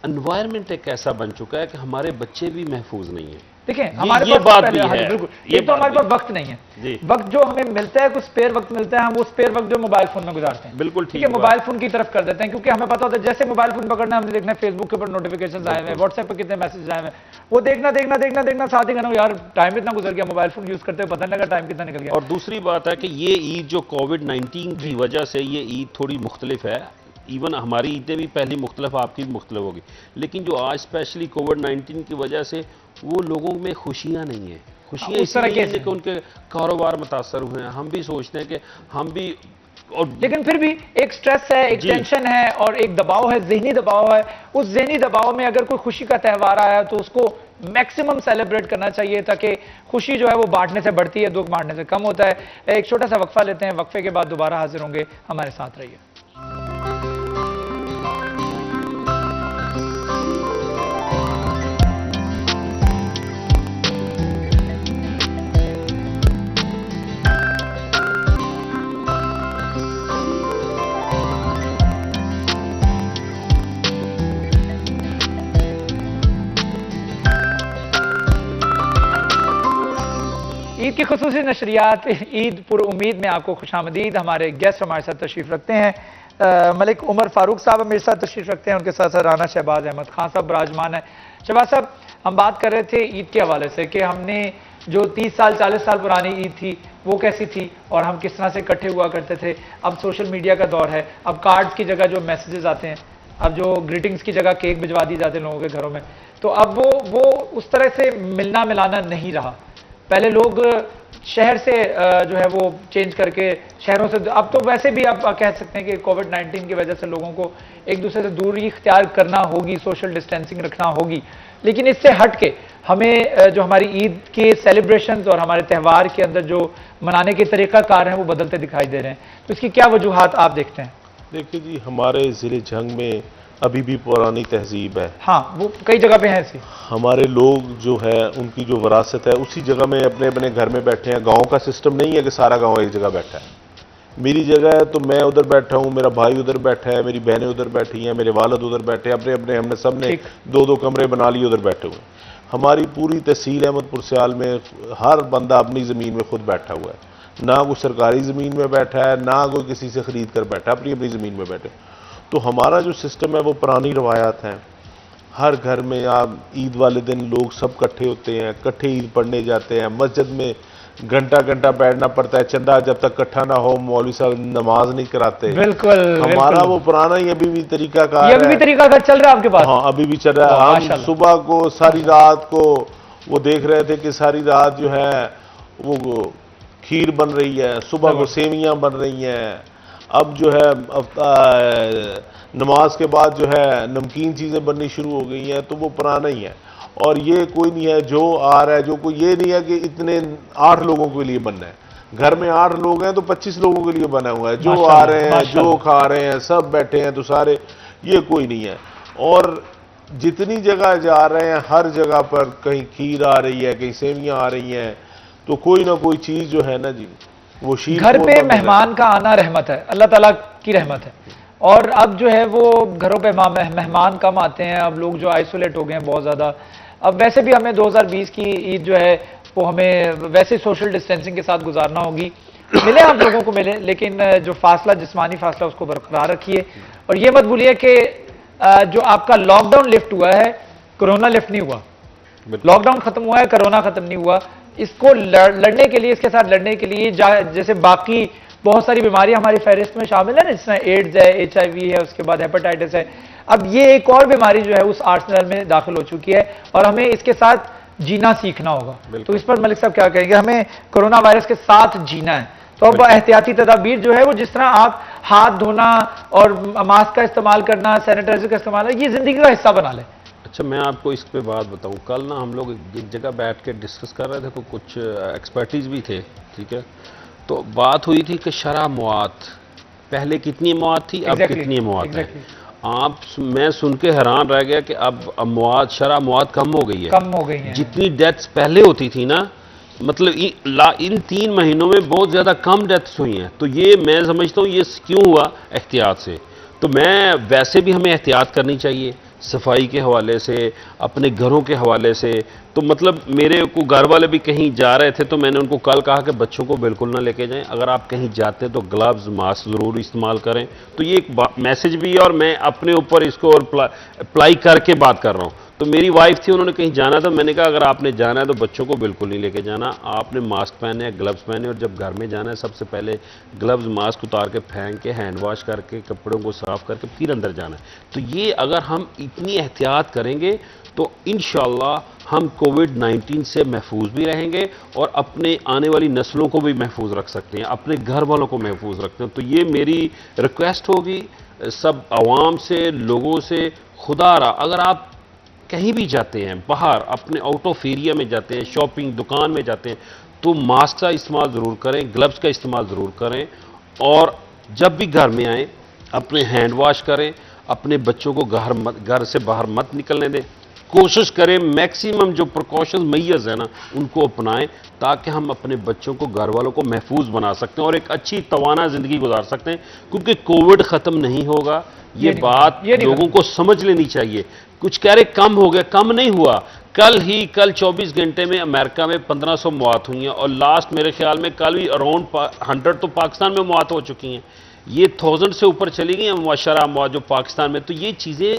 انوائرمنٹ ایک ایسا بن چکا ہے کہ ہمارے بچے بھی محفوظ نہیں ہیں. دیکھیں ہمارے یہ پاس بات پہلے بھی ہے، بالکل یہ ایک تو ہمارے پاس وقت نہیں جی. ہے. وقت جو ہمیں ملتا ہے کچھ اسپیئر وقت ملتا ہے، ہم وہ اسپیئر وقت جو موبائل فون میں گزارتے ہیں. بالکل ٹھیک ہے، موبائل فون کی طرف کر دیتے ہیں کیونکہ ہمیں پتا ہوتا ہے جیسے موبائل فون پکڑنا ہے ہم نے دیکھنا ہے فیس بک کے اوپر نوٹیفیکیشن آئے ہوئے ہیں، واٹس ایپ پہ کتنے میسج آئے ہوئے ہیں، وہ دیکھنا ساتھ ہی کہنا یار ٹائم اتنا گزر گیا، موبائل فون یوز کرتے ہوئے پتہ نہیں لگا ٹائم کتنا نکل گیا. اور دوسری بات ہے کہ یہ عید جو کووڈ-19 کی وجہ سے یہ عید تھوڑی مختلف ہے. ایون ہماری عیدیں بھی پہلی مختلف، آپ کی بھی مختلف ہوگی، لیکن جو آج اسپیشلی کووڈ-19 کی وجہ سے وہ لوگوں میں خوشیاں نہیں ہیں. خوشیاں اس طرح کہ ان کے کاروبار متاثر ہوئے ہیں. ہم بھی سوچتے ہیں کہ ہم بھی، لیکن پھر بھی ایک سٹریس ہے، ایک ٹینشن ہے اور ایک دباؤ ہے، ذہنی دباؤ ہے. اس ذہنی دباؤ میں اگر کوئی خوشی کا تہوار آیا تو اس کو میکسیمم سیلیبریٹ کرنا چاہیے تاکہ خوشی جو ہے وہ بانٹنے سے بڑھتی ہے، دکھ بانٹنے سے کم ہوتا ہے. ایک چھوٹا سا وقفہ لیتے ہیں، وقفے کے بعد دوبارہ حاضر ہوں گے. ہمارے ساتھ رہیے. عید کی خصوصی نشریات عید پر امید میں آپ کو خوش آمدید. ہمارے گیسٹ ہمارے ساتھ تشریف رکھتے ہیں، ملک عمر فاروق صاحب میرے ساتھ تشریف رکھتے ہیں، ان کے ساتھ ساتھ رانا شہباز احمد خان صاحب براجمان ہیں. شہباز صاحب، ہم بات کر رہے تھے عید کے حوالے سے کہ ہم نے جو 30 سال 40 سال پرانی عید تھی وہ کیسی تھی اور ہم کس طرح سے اکٹھے ہوا کرتے تھے. اب سوشل میڈیا کا دور ہے، اب کارڈ کی جگہ جو میسیجز آتے ہیں، اب جو گریٹنگز کی جگہ کیک بھجوا دی جاتے ہیں لوگوں کے گھروں میں، تو اب وہ اس طرح سے ملنا ملانا نہیں رہا. پہلے لوگ شہر سے جو ہے وہ چینج کر کے شہروں سے، اب تو ویسے بھی آپ کہہ سکتے ہیں کہ کووڈ-19 کی وجہ سے لوگوں کو ایک دوسرے سے دوری اختیار کرنا ہوگی، سوشل ڈسٹینسنگ رکھنا ہوگی. لیکن اس سے ہٹ کے ہمیں جو ہماری عید کے سیلیبریشنز اور ہمارے تہوار کے اندر جو منانے کے طریقہ کار ہیں وہ بدلتے دکھائی دے رہے ہیں. تو اس کی کیا وجوہات آپ دیکھتے ہیں؟ دیکھیے جی، ہمارے ضلع جھنگ میں ابھی بھی پرانی تہذیب ہے. ہاں، وہ کئی جگہ پہ ہیں ایسی. ہمارے لوگ جو ہے ان کی جو وراثت ہے اسی جگہ میں اپنے اپنے گھر میں بیٹھے ہیں. گاؤں کا سسٹم نہیں ہے کہ سارا گاؤں ایک جگہ بیٹھا ہے. میری جگہ ہے تو میں ادھر بیٹھا ہوں، میرا بھائی ادھر بیٹھا ہے، میری بہنیں ادھر بیٹھی ہیں، میرے والد ادھر بیٹھے ہیں، اپنے اپنے ہم نے سب نے 2-2 کمرے بنا لیے، ادھر بیٹھے ہوئے. ہماری پوری تحصیل احمد پور سیال میں ہر بندہ اپنی زمین میں خود بیٹھا ہوا ہے. نہ کوئی سرکاری زمین میں بیٹھا ہے، نہ کوئی کسی سے خرید کر بیٹھا ہے، اپنی اپنی زمین میں بیٹھے. تو ہمارا جو سسٹم ہے وہ پرانی روایات ہیں. ہر گھر میں آپ عید والے دن لوگ سب کٹھے ہوتے ہیں، کٹھے عید پڑھنے جاتے ہیں. مسجد میں گھنٹہ گھنٹہ بیٹھنا پڑتا ہے، چندہ جب تک کٹھا نہ ہو مولوی صاحب نماز نہیں کراتے. بالکل، ہمارا وہ پرانا ہی ابھی بھی طریقہ کار ہے. یہ ابھی بھی طریقہ کار چل رہا ہے آپ کے پاس؟ ہاں، ابھی بھی چل رہا ہے. ہم صبح کو ساری رات کو وہ دیکھ رہے تھے کہ ساری رات جو ہے وہ کھیر بن رہی ہے، صبح کو سیویاں بن رہی ہیں. اب جو ہے نماز کے بعد جو ہے نمکین چیزیں بننی شروع ہو گئی ہیں. تو وہ پرانا ہی ہے اور یہ کوئی نہیں ہے جو آ رہا ہے، جو کوئی یہ نہیں ہے کہ اتنے 8 لوگوں کے لیے بننا ہے. گھر میں 8 لوگ ہیں تو 25 لوگوں کے لیے بنا ہوا ہے. جو آ رہے ہیں، جو کھا رہے ہیں، سب بیٹھے ہیں تو سارے، یہ کوئی نہیں ہے. اور جتنی جگہ جا رہے ہیں ہر جگہ پر کہیں کھیر آ رہی ہے، کہیں سیویاں آ رہی ہیں. تو کوئی نہ کوئی چیز جو ہے نا جی وہ شیر گھر پہ مہمان کا آنا رحمت ہے، اللہ تعالیٰ کی رحمت ہے. اور اب جو ہے وہ گھروں پہ مہمان کم آتے ہیں. اب لوگ جو آئسولیٹ ہو گئے ہیں بہت زیادہ. اب ویسے بھی ہمیں 2020 کی عید جو ہے وہ ہمیں ویسے سوشل ڈسٹینسنگ کے ساتھ گزارنا ہوگی. ملے آپ لوگوں کو ملے، لیکن جو فاصلہ، جسمانی فاصلہ، اس کو برقرار رکھیے. اور یہ مت بھولیے کہ جو آپ کا لاک ڈاؤن لفٹ ہوا ہے، کرونا لفٹ نہیں ہوا. لاک ڈاؤن ختم ہوا ہے، کرونا ختم نہیں ہوا. اس کو لڑنے کے لیے، اس کے ساتھ لڑنے کے لیے جیسے باقی بہت ساری بیماریاں ہماری فہرست میں شامل ہیں نا، جس میں ایڈز ہے، HIV ہے، اس کے بعد ہیپاٹائٹس ہے. اب یہ ایک اور بیماری جو ہے اس آرسنل میں داخل ہو چکی ہے اور ہمیں اس کے ساتھ جینا سیکھنا ہوگا. تو اس پر ملک صاحب کیا کہیں گے؟ ہمیں کرونا وائرس کے ساتھ جینا ہے، تو اب احتیاطی تدابیر جو ہے وہ جس طرح آپ ہاتھ دھونا اور ماسک کا استعمال کرنا، سینیٹائزر کا استعمال کرنا، یہ زندگی کا حصہ بنا لیں. اچھا میں آپ کو اس پہ بات بتاؤں، کل نا ہم لوگ ایک جگہ بیٹھ کے ڈسکس کر رہے تھے، تو کچھ ایکسپرٹیز بھی تھے، ٹھیک ہے، تو بات ہوئی تھی کہ شرح مواد پہلے کتنی مواد تھی، اب کتنی مواد ہے. میں سن کے حیران رہ گیا کہ اب مواد، شرح مواد کم ہو گئی ہے. کم ہو گئی ہیں. جتنی ڈیتھس پہلے ہوتی تھی نا، مطلب ان 3 مہینوں میں بہت زیادہ کم ڈیتھس ہوئی ہیں. تو یہ میں سمجھتا ہوں یہ کیوں ہوا؟ احتیاط سے. تو میں ویسے بھی ہمیں احتیاط کرنی چاہیے، صفائی کے حوالے سے، اپنے گھروں کے حوالے سے. تو مطلب میرے کو گھر والے بھی کہیں جا رہے تھے تو میں نے ان کو کل کہا کہ بچوں کو بالکل نہ لے کے جائیں، اگر آپ کہیں جاتے تو گلوز، ماسک ضرور استعمال کریں. تو یہ ایک میسج بھی ہے اور میں اپنے اوپر اس کو اپلائی کر کے بات کر رہا ہوں. تو میری وائف تھی، انہوں نے کہیں جانا تھا، میں نے کہا اگر آپ نے جانا ہے تو بچوں کو بالکل نہیں لے کے جانا، آپ نے ماسک پہنے، گلوز پہنے، اور جب گھر میں جانا ہے سب سے پہلے گلوز، ماسک اتار کے پھینک کے ہینڈ واش کر کے کپڑوں کو صاف کر کے پھر اندر جانا ہے. تو یہ اگر ہم اتنی احتیاط کریں گے تو انشاءاللہ ہم کووڈ-19 سے محفوظ بھی رہیں گے اور اپنے آنے والی نسلوں کو بھی محفوظ رکھ سکتے ہیں، اپنے گھر والوں کو محفوظ رکھتے ہیں. تو یہ میری ریکویسٹ ہوگی سب عوام سے، لوگوں سے، خدا را اگر آپ کہیں بھی جاتے ہیں باہر، اپنے آؤٹ آف ایریا میں جاتے ہیں، شاپنگ دکان میں جاتے ہیں، تو ماسک کا استعمال ضرور کریں، گلوز کا استعمال ضرور کریں، اور جب بھی گھر میں آئیں اپنے ہینڈ واش کریں، اپنے بچوں کو گھر سے باہر مت نکلنے دیں. کوشش کریں میکسیمم جو پریکاشنز میئرز ہیں نا ان کو اپنائیں تاکہ ہم اپنے بچوں کو، گھر والوں کو محفوظ بنا سکتے ہیں اور ایک اچھی توانا زندگی گزار سکتے ہیں. کیونکہ کووڈ ختم نہیں ہوگا، یہ بات لوگوں کو سمجھ لینی چاہیے. کچھ کہہ رہے کم ہو گیا، کم نہیں ہوا. کل 24 گھنٹے میں امریکہ میں 1500 موات ہوئی ہیں، اور لاسٹ میرے خیال میں کل بھی اراؤنڈ 100 تو پاکستان میں موات ہو چکی ہیں. یہ 1000 سے اوپر چلی گئی ہیں شرح مواد جو پاکستان میں. تو یہ چیزیں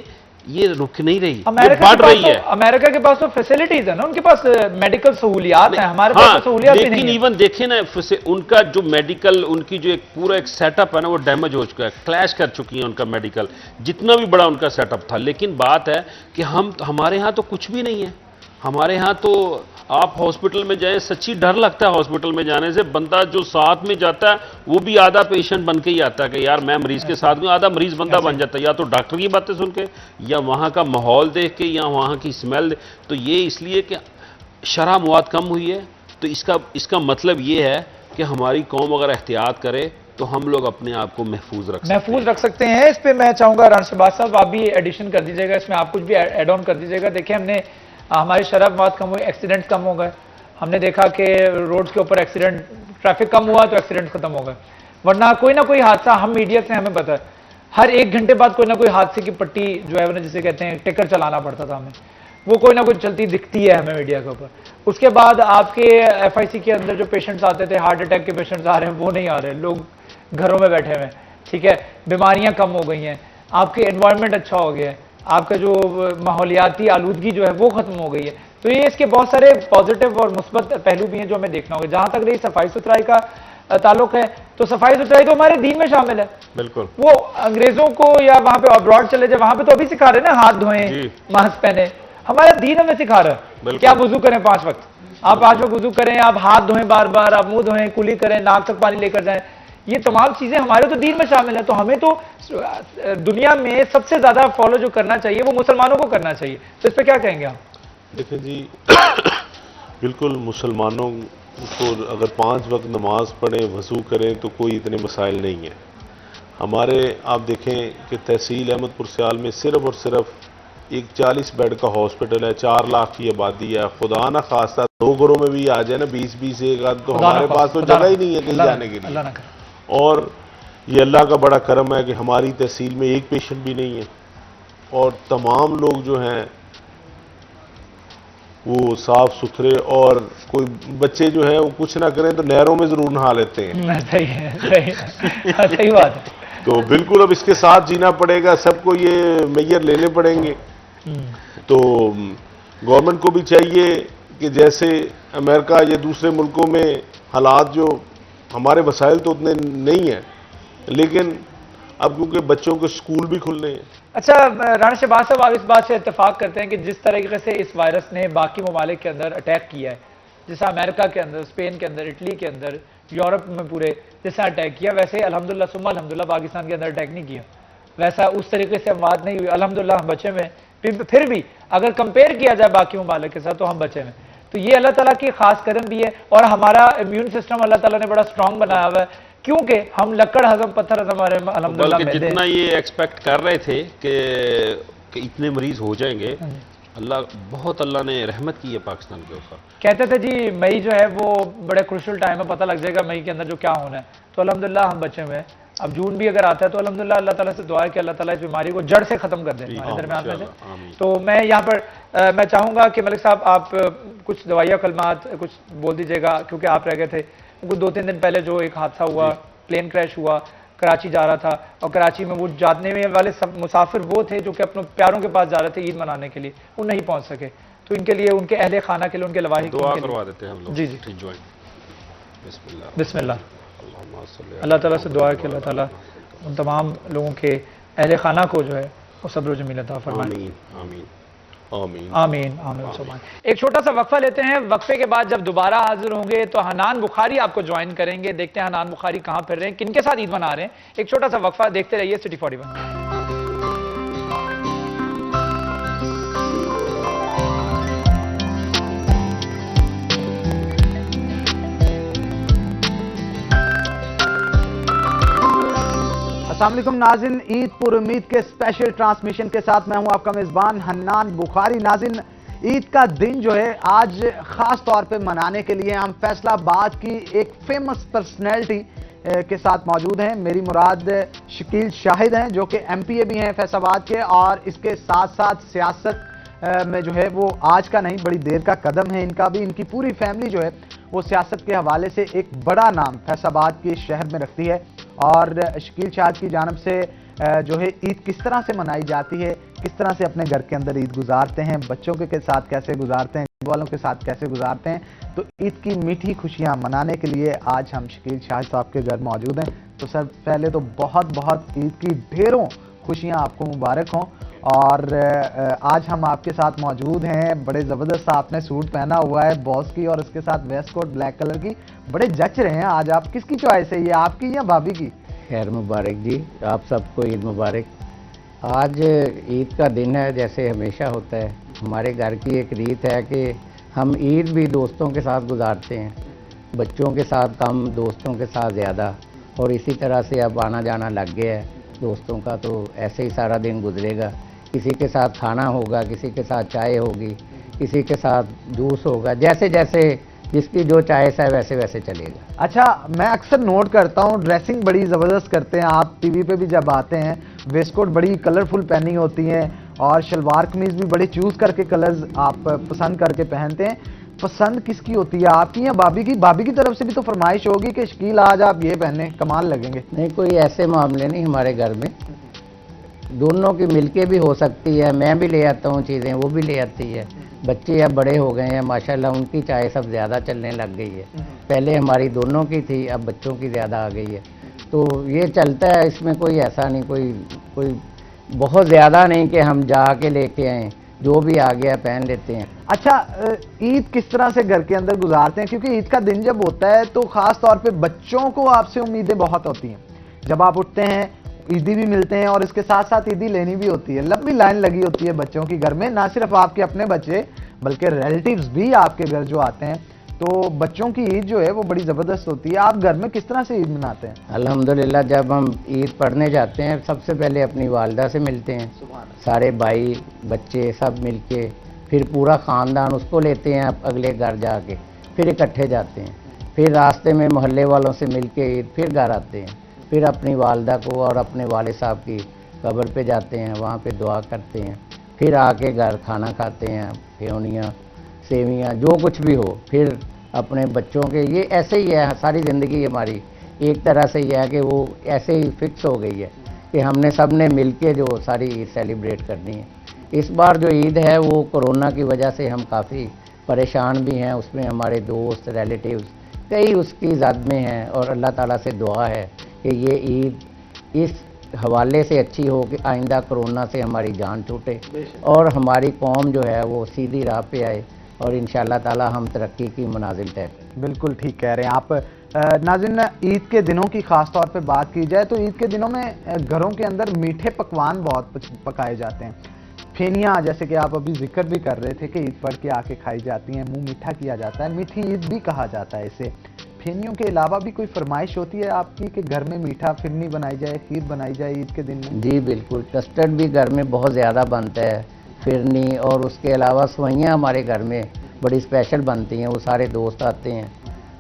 یہ رک نہیں رہی، یہ بڑھ رہی ہے. امریکہ کے پاس تو فیسلٹیز ہیں نا، ان کے پاس میڈیکل سہولیات ہیں، ہمارے پاس سہولیات نہیں ہیں. لیکن ایون دیکھیں نا ان کا جو میڈیکل، ان کی جو ایک پورا ایک سیٹ اپ ہے نا وہ ڈیمیج ہو چکا ہے، کلیش کر چکی ہیں ان کا میڈیکل، جتنا بھی بڑا ان کا سیٹ اپ تھا. لیکن بات ہے کہ ہمارے ہاں تو کچھ بھی نہیں ہے. ہمارے ہاں تو آپ ہاسپٹل میں جائیں، سچی ڈر لگتا ہے ہاسپٹل میں جانے سے. بندہ جو ساتھ میں جاتا ہے وہ بھی آدھا پیشنٹ بن کے ہی آتا ہے کہ یار میں مریض کے ساتھ ہوں، آدھا مریض بندہ بن جاتا ہے، یا تو ڈاکٹر کی باتیں سن کے، یا وہاں کا ماحول دیکھ کے، یا وہاں کی اسمیل. تو یہ اس لیے کہ شرح مواد کم ہوئی ہے. تو اس کا مطلب یہ ہے کہ ہماری قوم اگر احتیاط کرے تو ہم لوگ اپنے آپ کو محفوظ رکھ سکتے ہیں. اس پہ میں چاہوں گا رانا شہباز صاحب آپ بھی ایڈیشن کر دیجیے گا، اس میں آپ کچھ بھی ایڈ آن کر دیجیے گا. دیکھیں ہم نے ہماری شرح مواد کم ہوئی، ایکسیڈنٹ کم ہو گئے. ہم نے دیکھا کہ روڈز کے اوپر ایکسیڈنٹ، ٹریفک کم ہوا تو ایکسیڈنٹ ختم ہو گئے. ورنہ کوئی نہ کوئی حادثہ ہم میڈیا سے ہمیں پتہ ہے، ہر 1 گھنٹے بعد کوئی نہ کوئی حادثے کی پٹی جو ہے جسے کہتے ہیں ٹکر چلانا پڑتا تھا ہمیں، وہ کوئی نہ کوئی چلتی دکھتی ہے ہمیں میڈیا کے اوپر. اس کے بعد آپ کے FIC کے اندر جو پیشنٹس آتے تھے، ہارٹ اٹیک کے پیشنٹس آ رہے ہیں، وہ نہیں آ رہے، لوگ گھروں میں بیٹھے ہوئے ہیں. ٹھیک ہے، بیماریاں کم ہو گئی ہیں، آپ کے انوائرمنٹ اچھا ہو گیا ہے، آپ کا جو ماحولیاتی آلودگی جو ہے وہ ختم ہو گئی ہے. تو یہ اس کے بہت سارے پازیٹیو اور مثبت پہلو بھی ہیں جو ہمیں دیکھنا ہوگا. جہاں تک رہی صفائی ستھرائی کا تعلق ہے تو صفائی ستھرائی تو ہمارے دین میں شامل ہے. بالکل. وہ انگریزوں کو یا وہاں پہ ابراڈ چلے جائے، وہاں پہ تو ابھی سکھا رہے ہیں نا ہاتھ دھوئیں، ماسک پہنے. ہمارا دین ہمیں سکھا رہا ہے کہ آپ وضو کریں 5 وقت، آپ 5 وقت وضو کریں، آپ ہاتھ دھوئیں بار بار، آپ منہ دھوئیں، کلی کریں، ناک تک پانی لے کر جائیں. یہ تمام چیزیں ہمارے تو دین میں شامل ہیں. تو ہمیں تو دنیا میں سب سے زیادہ فالو جو کرنا چاہیے وہ مسلمانوں کو کرنا چاہیے. تو اس پہ کیا کہیں گے آپ؟ دیکھیں جی، بالکل مسلمانوں کو اگر 5 وقت نماز پڑھیں، وضو کریں تو کوئی اتنے مسائل نہیں ہیں. ہمارے آپ دیکھیں کہ تحصیل احمد پور سیال میں صرف اور صرف ایک 40 بیڈ کا ہاسپٹل ہے، 4 لاکھ کی آبادی ہے. خدا نہ خواستہ 2 گھروں میں بھی آ جائے نا 20 ایک آدھ، تو ہمارے پاس تو جگہ ہی نہیں ہے کہیں جانے کے لیے. اور یہ اللہ کا بڑا کرم ہے کہ ہماری تحصیل میں ایک پیشنٹ بھی نہیں ہے، اور تمام لوگ جو ہیں وہ صاف ستھرے، اور کوئی بچے جو ہیں وہ کچھ نہ کریں تو نہروں میں ضرور نہا لیتے ہیں. صحیح بات ہے. تو بالکل اب اس کے ساتھ جینا پڑے گا، سب کو یہ میئر لینے پڑیں گے. تو گورنمنٹ کو بھی چاہیے کہ جیسے امریکہ یا دوسرے ملکوں میں حالات جو ہمارے وسائل تو اتنے نہیں ہیں، لیکن اب کیونکہ بچوں کے اسکول بھی کھلنے ہیں۔ اچھا رانا شہباز صاحب، آپ اس بات سے اتفاق کرتے ہیں کہ جس طریقے سے اس وائرس نے باقی ممالک کے اندر اٹیک کیا ہے، جیسا امریکہ کے اندر، اسپین کے اندر، اٹلی کے اندر، یورپ میں پورے جیسا اٹیک کیا، ویسے الحمدللہ ثم الحمدللہ پاکستان کے اندر اٹیک نہیں کیا، ویسا اس طریقے سے اموات نہیں ہوئی، الحمدللہ ہم بچے میں، پھر بھی اگر کمپیئر کیا جائے باقی ممالک کے ساتھ تو ہم بچے میں، تو یہ اللہ تعالیٰ کی خاص کرم بھی ہے، اور ہمارا امیون سسٹم اللہ تعالیٰ نے بڑا اسٹرانگ بنایا ہوا ہے، کیونکہ ہم لکڑ ہضم پتھر ہضم ہمارے الحمدللہ بلکہ معدے جتنا یہ ایکسپیکٹ کر رہے تھے کہ اتنے مریض ہو جائیں گے، اللہ نے رحمت کی ہے پاکستان کے اوپر۔ کہتے تھے جی مئی جو ہے وہ بڑے کروشل ٹائم ہے، پتہ لگ جائے گا مئی کے اندر جو کیا ہونا ہے، تو الحمدللہ ہم بچے میں ہیں۔ اب جون بھی اگر آتا ہے تو الحمدللہ اللہ تعالیٰ سے دعا ہے کہ اللہ تعالیٰ اس بیماری کو جڑ سے ختم کر دے ہمارے درمیان میں سے۔ تو میں یہاں پر میں چاہوں گا کہ ملک صاحب آپ کچھ دوائیہ کلمات کچھ بول دیجیے گا، کیونکہ آپ رہ گئے تھے کچھ 2-3 دن پہلے جو ایک حادثہ ہوا، پلین کریش ہوا، کراچی جا رہا تھا، اور کراچی میں وہ جانے والے سب مسافر وہ تھے جو کہ اپنے پیاروں کے پاس جا رہے تھے عید منانے کے لیے، وہ نہیں پہنچ سکے، تو ان کے لیے، ان کے اہل خانہ کے لیے، ان کے لواحق دعا کروا دیتے ہیں ہم لوگ۔ جی جی بسم اللہ۔ اللہ تعالیٰ سے دعا ہے کہ اللہ تعالیٰ ان تمام لوگوں کے اہل خانہ کو جو ہے وہ صبر و جمیل عطا فرمائے۔ آمین آمین آمین آمین سبحان۔ ایک چھوٹا سا وقفہ لیتے ہیں، وقفے کے بعد جب دوبارہ حاضر ہوں گے تو حنان بخاری آپ کو جوائن کریں گے، دیکھتے ہیں حنان بخاری کہاں پھر رہے ہیں، کن کے ساتھ عید منا رہے ہیں۔ ایک چھوٹا سا وقفہ، دیکھتے رہیے سٹی 41۔ السلام علیکم ناظرین، عید پر امید کے اسپیشل ٹرانسمیشن کے ساتھ میں ہوں آپ کا میزبان حنان بخاری۔ ناظرین، عید کا دن جو ہے آج خاص طور پہ منانے کے لیے ہم فیصل آباد کی ایک فیمس پرسنالٹی کے ساتھ موجود ہیں۔ میری مراد شکیل شاہد ہیں جو کہ ایم پی اے بھی ہیں فیصل آباد کے، اور اس کے ساتھ ساتھ سیاست میں جو ہے وہ آج کا نہیں بڑی دیر کا قدم ہے ان کا بھی۔ ان کی پوری فیملی جو ہے وہ سیاست کے حوالے سے ایک بڑا نام فیصل آباد کے شہر میں رکھتی ہے، اور شکیل شاہد کی جانب سے جو ہے عید کس طرح سے منائی جاتی ہے، کس طرح سے اپنے گھر کے اندر عید گزارتے ہیں، بچوں کے ساتھ کیسے گزارتے ہیں، گھر والوں کے ساتھ کیسے گزارتے ہیں، تو عید کی میٹھی خوشیاں منانے کے لیے آج ہم شکیل شاہد صاحب کے گھر موجود ہیں۔ تو سر پہلے تو بہت بہت عید کی ڈھیروں خوشیاں آپ کو مبارک ہوں، اور آج ہم آپ کے ساتھ موجود ہیں، بڑے زبردست آپ نے سوٹ پہنا ہوا ہے باس کی، اور اس کے ساتھ ویسٹ کوٹ بلیک کلر کی، بڑے جچ رہے ہیں آج آپ۔ کس کی چوائس ہے یہ، آپ کی یا بھابھی کی؟ خیر مبارک جی، آپ سب کو عید مبارک۔ آج عید کا دن ہے، جیسے ہمیشہ ہوتا ہے، ہمارے گھر کی ایک ریت ہے کہ ہم عید بھی دوستوں کے ساتھ گزارتے ہیں، بچوں کے ساتھ کم، دوستوں کے ساتھ زیادہ، اور اسی طرح سے اب آنا جانا لگ گیا ہے دوستوں کا، تو ایسے ہی سارا دن گزرے گا۔ کسی کے ساتھ کھانا ہوگا، کسی کے ساتھ چائے ہوگی، کسی کے ساتھ جوس ہوگا، جیسے جیسے جس کی جو چائس ہے ویسے ویسے چلے گا۔ اچھا، میں اکثر نوٹ کرتا ہوں ڈریسنگ بڑی زبردست کرتے ہیں آپ، ٹی وی پہ بھی جب آتے ہیں ویسٹ کوٹ بڑی کلرفل پہنی ہوتی ہیں، اور شلوار قمیض بھی بڑے چوز کر کے کلرز آپ پسند کر کے پہنتے ہیں۔ پسند کس کی ہوتی ہے، آپ کی یا بھابھی کی؟ بھابھی کی طرف سے بھی تو فرمائش ہوگی کہ شکیل آج آپ یہ پہنیں، کمال لگیں گے۔ نہیں، کوئی ایسے معاملے نہیں ہمارے گھر میں، دونوں کی مل کے بھی ہو سکتی ہے، میں بھی لے آتا ہوں چیزیں، وہ بھی لے آتی ہے۔ بچے اب بڑے ہو گئے ہیں ماشاءاللہ، ان کی چائے سب زیادہ چلنے لگ گئی ہے، پہلے ہماری دونوں کی تھی، اب بچوں کی زیادہ آ گئی ہے، تو یہ چلتا ہے، اس میں کوئی ایسا نہیں، کوئی بہت زیادہ نہیں کہ ہم جا کے لے کے آئیں، جو بھی آ گیا پہن لیتے ہیں۔ اچھا، عید کس طرح سے گھر کے اندر گزارتے ہیں؟ کیونکہ عید کا دن جب ہوتا ہے تو خاص طور پہ بچوں کو آپ سے امیدیں بہت ہوتی ہیں، جب آپ اٹھتے ہیں عیدی بھی ملتے ہیں، اور اس کے ساتھ ساتھ عیدی لینی بھی ہوتی ہے، لمبی لائن لگی ہوتی ہے بچوں کی گھر میں، نہ صرف آپ کے اپنے بچے بلکہ ریلیٹیوز بھی آپ کے گھر جو آتے ہیں، تو بچوں کی عید جو ہے وہ بڑی زبردست ہوتی ہے۔ آپ گھر میں کس طرح سے عید مناتے ہیں؟ الحمدللہ جب ہم عید پڑھنے جاتے ہیں سب سے پہلے اپنی والدہ سے ملتے ہیں، سارے بھائی بچے سب مل کے، پھر پورا خاندان اس کو لیتے ہیں اگلے گھر جا کے، پھر اکٹھے جاتے ہیں، پھر راستے میں محلے والوں سے مل کے عید پھر گھر آتے ہیں، پھر اپنی والدہ کو اور اپنے والد صاحب کی قبر پہ جاتے ہیں، وہاں پہ دعا کرتے ہیں، پھر آ کے گھر کھانا کھاتے ہیں، پھیونیاں سیویاں جو کچھ بھی ہو، پھر اپنے بچوں کے، یہ ایسے ہی ہے ساری زندگی ہماری، ایک طرح سے یہ ہے کہ وہ ایسے ہی فکس ہو گئی ہے کہ ہم نے سب نے مل کے جو ساری عید سیلیبریٹ کرنی ہے۔ اس بار جو عید ہے وہ کورونا کی وجہ سے ہم کافی پریشان بھی ہیں، اس میں ہمارے دوست ریلیٹیوز کئی اس کی زد میں ہیں، اور اللہ تعالیٰ سے دعا ہے کہ یہ عید اس حوالے سے اچھی ہو کہ آئندہ کرونا سے ہماری جان چھوٹے اور ہماری قوم جو ہے وہ سیدھی راہ پہ آئے، اور انشاءاللہ تعالیٰ ہم ترقی کی منازل طے کریں۔ بالکل ٹھیک کہہ رہے ہیں آپ۔ ناظرین، عید کے دنوں کی خاص طور پہ بات کی جائے تو عید کے دنوں میں گھروں کے اندر میٹھے پکوان بہت پکائے جاتے ہیں۔ پھینیاں جیسے کہ آپ ابھی ذکر بھی کر رہے تھے کہ عید پڑھ کے آ کے کھائی جاتی ہیں، منہ میٹھا کیا جاتا ہے، میٹھی عید بھی کہا جاتا ہے اسے۔ پھینیوں کے علاوہ بھی کوئی فرمائش ہوتی ہے آپ کی کہ گھر میں میٹھا فرنی بنائی جائے، کھیر بنائی جائے عید کے دن میں؟ جی بالکل، کسٹرڈ بھی گھر میں بہت زیادہ بنتا ہے، فرنی، اور اس کے علاوہ سوئیاں ہمارے گھر میں بڑی اسپیشل بنتی ہیں۔ وہ سارے دوست آتے ہیں،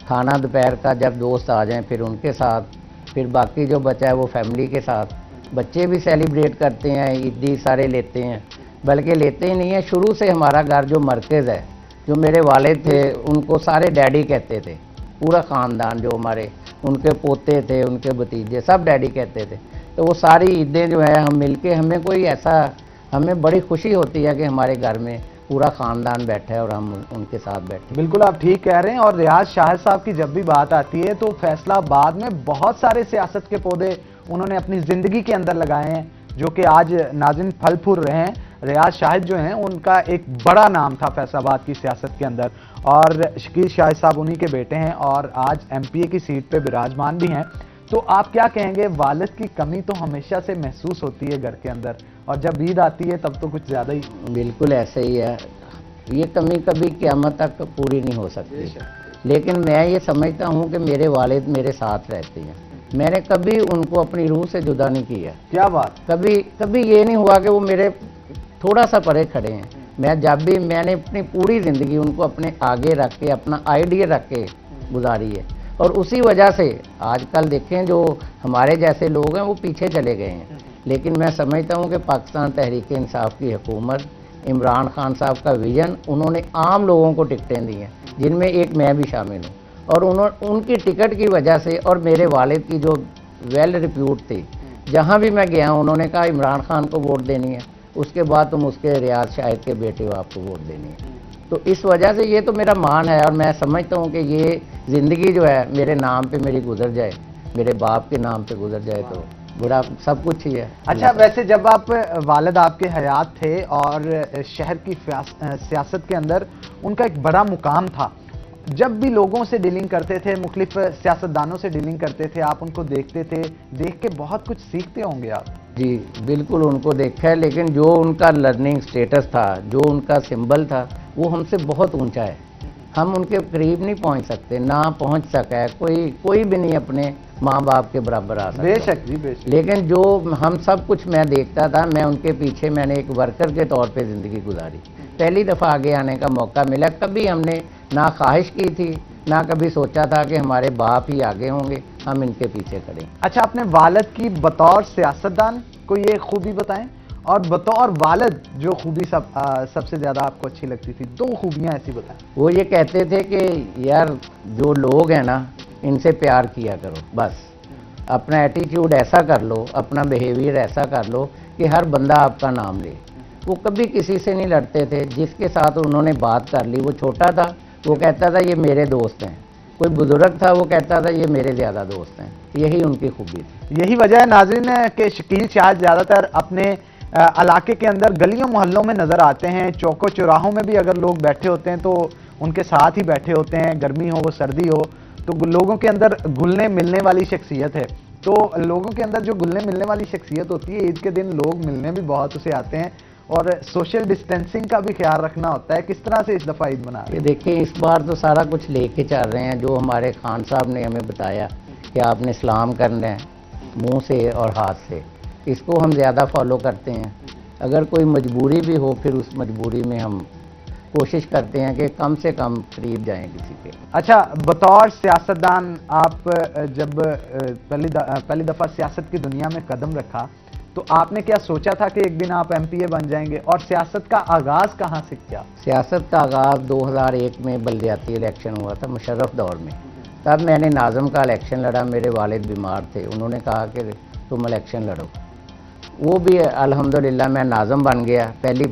کھانا دوپہر کا جب دوست آ جائیں پھر ان کے ساتھ، پھر باقی جو بچا ہے وہ فیملی کے ساتھ۔ بچے بھی سیلیبریٹ کرتے ہیں، عیدی سارے لیتے ہیں، بلکہ لیتے ہی نہیں ہیں، شروع سے ہمارا گھر جو مرکز ہے، جو میرے والد تھے ان کو سارے ڈیڈی کہتے تھے، پورا خاندان جو ہمارے، ان کے پوتے تھے، ان کے بھتیجے، سب ڈیڈی کہتے تھے۔ تو وہ ساری عیدیں جو ہیں ہم مل کے، ہمیں کوئی ایسا، ہمیں بڑی خوشی ہوتی ہے کہ ہمارے گھر میں پورا خاندان بیٹھا ہے اور ہم ان کے ساتھ بیٹھے۔ بالکل آپ ٹھیک کہہ رہے ہیں، اور ریاض شاہد صاحب کی جب بھی بات آتی ہے تو فیصلہ آباد میں بہت سارے سیاست کے پودے انہوں نے اپنی زندگی کے اندر لگائے ہیں جو کہ آج ناظرین پھل پھول رہے ہیں۔ ریاض شاہد جو ہیں ان کا ایک بڑا نام تھا فیصل آباد کی سیاست کے اندر، اور شکیل شاہد صاحب انہی کے بیٹے ہیں اور آج ایم پی اے کی سیٹ پہ براجمان بھی ہیں۔ تو آپ کیا کہیں گے، والد کی کمی تو ہمیشہ سے محسوس ہوتی ہے گھر کے اندر، اور جب عید آتی ہے تب تو کچھ زیادہ ہی۔ بالکل ایسے ہی ہے، یہ کمی کبھی قیامت تک پوری نہیں ہو سکتی، لیکن میں یہ سمجھتا ہوں کہ میرے والد میرے ساتھ رہتے ہیں، میں نے کبھی ان کو اپنی روح سے جدا نہیں کیا۔ کیا بات! کبھی یہ نہیں ہوا کہ وہ میرے تھوڑا سا پرے کھڑے ہیں۔ میں جب بھی، میں نے اپنی پوری زندگی ان کو اپنے آگے رکھ کے، اپنا آئیڈیا رکھ کے گزاری ہے، اور اسی وجہ سے آج کل دیکھیں جو ہمارے جیسے لوگ ہیں وہ پیچھے چلے گئے ہیں، لیکن میں سمجھتا ہوں کہ پاکستان تحریک انصاف کی حکومت، عمران خان صاحب کا ویژن، انہوں نے عام لوگوں کو ٹکٹیں دی ہیں جن میں ایک میں بھی شامل ہوں، اور ان کی ٹکٹ کی وجہ سے، اور میرے والد کی جو ویل ریپیوٹ تھی، جہاں بھی میں گیا ہوں انہوں نے کہا عمران خان کو ووٹ دینی ہے، اس کے بعد تم اس کے ریاض شاہد کے بیٹے ہو، آپ کو ووٹ دینی ہے۔ تو اس وجہ سے یہ تو میرا مان ہے، اور میں سمجھتا ہوں کہ یہ زندگی جو ہے میرے نام پہ میری گزر جائے، میرے باپ کے نام پہ گزر جائے تو برا سب کچھ ہی ہے۔ اچھا، ویسے جب آپ والد آپ کے حیات تھے اور شہر کی سیاست کے اندر ان کا ایک بڑا مقام تھا، جب بھی لوگوں سے ڈیلنگ کرتے تھے، مختلف سیاستدانوں سے ڈیلنگ کرتے تھے، آپ ان کو دیکھتے تھے، دیکھ کے بہت کچھ سیکھتے ہوں گے آپ؟ جی بالکل ان کو دیکھا ہے، لیکن جو ان کا لرننگ سٹیٹس تھا، جو ان کا سمبل تھا، وہ ہم سے بہت اونچا ہے، ہم ان کے قریب نہیں پہنچ سکتے، نہ پہنچ سکا ہے کوئی بھی نہیں اپنے ماں باپ کے برابر آ سکتا۔ بے شک جی، بے شک۔ لیکن جو ہم سب کچھ میں دیکھتا تھا، میں ان کے پیچھے، میں نے ایک ورکر کے طور پہ زندگی گزاری، پہلی دفعہ آگے آنے کا موقع ملا، کبھی ہم نے نہ خواہش کی تھی، نہ کبھی سوچا تھا کہ ہمارے باپ ہی آگے ہوں گے، ہم ان کے پیچھے کھڑے۔ اچھا، اپنے والد کی بطور سیاستدان کوئی ایک خوبی بتائیں، اور بطور والد جو خوبی سب سے زیادہ آپ کو اچھی لگتی تھی، دو خوبیاں ایسی بتائیں۔ وہ یہ کہتے تھے کہ یار جو لوگ ہیں نا، ان سے پیار کیا کرو، بس اپنا ایٹیٹیوڈ ایسا کر لو، اپنا بیہیویئر ایسا کر لو کہ ہر بندہ آپ کا نام لے۔ وہ کبھی کسی سے نہیں لڑتے تھے، جس کے ساتھ انہوں نے بات کر لی، وہ چھوٹا تھا وہ کہتا تھا یہ میرے دوست ہیں، کوئی بزرگ تھا وہ کہتا تھا یہ میرے زیادہ دوست ہیں، یہی ان کی خوبی تھی۔ یہی وجہ ہے ناظرین کہ شکیل شاہد زیادہ تر اپنے علاقے کے اندر گلیوں محلوں میں نظر آتے ہیں، چوکوں چوراہوں میں بھی اگر لوگ بیٹھے ہوتے ہیں تو ان کے ساتھ ہی بیٹھے ہوتے ہیں، گرمی ہو وہ سردی ہو، تو لوگوں کے اندر گھلنے ملنے والی شخصیت ہے۔ تو لوگوں کے اندر جو گھلنے ملنے والی شخصیت ہوتی ہے، عید کے دن لوگ ملنے بھی بہت اسے آتے ہیں، اور سوشل ڈسٹینسنگ کا بھی خیال رکھنا ہوتا ہے۔ کس طرح سے اس دفعہ عید منا رہے کہ ہیں؟ دیکھیں اس بار تو سارا کچھ لے کے چل رہے ہیں، جو ہمارے خان صاحب نے ہمیں بتایا کہ آپ نے سلام کرنا ہے منہ سے اور ہاتھ سے، اس کو ہم زیادہ فالو کرتے ہیں۔ اگر کوئی مجبوری بھی ہو پھر اس مجبوری میں ہم کوشش کرتے ہیں کہ کم سے کم قریب جائیں کسی کے۔ اچھا، بطور سیاستدان آپ جب پہلی دفعہ سیاست کی دنیا میں قدم رکھا تو آپ نے کیا سوچا تھا کہ ایک دن آپ ایم پی اے بن جائیں گے، اور سیاست کا آغاز کہاں سے کیا؟ سیاست کا آغاز 2001 میں بلدیاتی الیکشن ہوا تھا مشرف دور میں، تب میں نے ناظم کا الیکشن لڑا، میرے والد بیمار تھے، انہوں نے کہا کہ تم الیکشن لڑو، وہ بھی الحمدللہ میں ناظم بن گیا، پہلی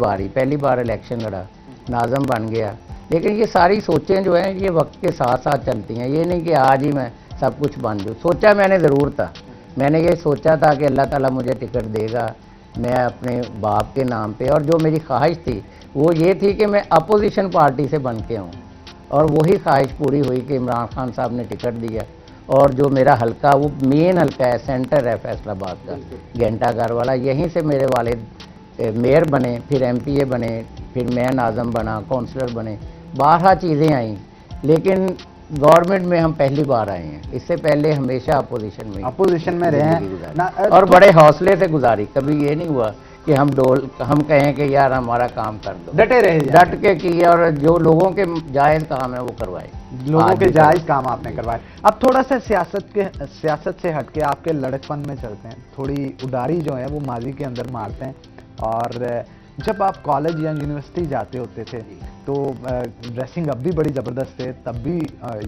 بار الیکشن لڑا، ناظم بن گیا، لیکن یہ ساری سوچیں جو ہیں یہ وقت کے ساتھ ساتھ چلتی ہیں. یہ نہیں کہ آج ہی میں سب کچھ بن جاؤں. سوچا میں نے ضرور تھا, میں نے یہ سوچا تھا کہ اللہ تعالیٰ مجھے ٹکٹ دے گا, میں اپنے باپ کے نام پہ, اور جو میری خواہش تھی وہ یہ تھی کہ میں اپوزیشن پارٹی سے بن کے ہوں, اور وہی خواہش پوری ہوئی کہ عمران خان صاحب نے ٹکٹ دیا. اور جو میرا حلقہ وہ مین حلقہ ہے, سینٹر ہے فیصل آباد کا, گھنٹہ گھر والا, یہیں سے میرے والد میئر بنے, پھر ایم پی اے بنے, پھر میں ناظم بنا, کونسلر بنے, 12 چیزیں آئیں. لیکن گورنمنٹ میں ہم پہلی بار آئے ہیں, اس سے پہلے ہمیشہ اپوزیشن میں رہے ہیں, اور بڑے حوصلے سے گزاری. کبھی یہ نہیں ہوا کہ ہم کہیں کہ یار ہمارا کام کر دو, ڈٹے رہے, ڈٹ کے کیا, اور جو لوگوں کے جائز کام ہے وہ کروائے, لوگوں کے جائز کام آپ نے کروائے. اب تھوڑا سا سیاست سے ہٹ کے آپ کے لڑکپن میں چلتے ہیں. تھوڑی اڈاری جو ہے وہ ماضی کے اندر مارتے ہیں, اور جب آپ کالج یا یونیورسٹی جاتے ہوتے تھے تو ڈریسنگ اب بھی بڑی زبردست ہے, تب بھی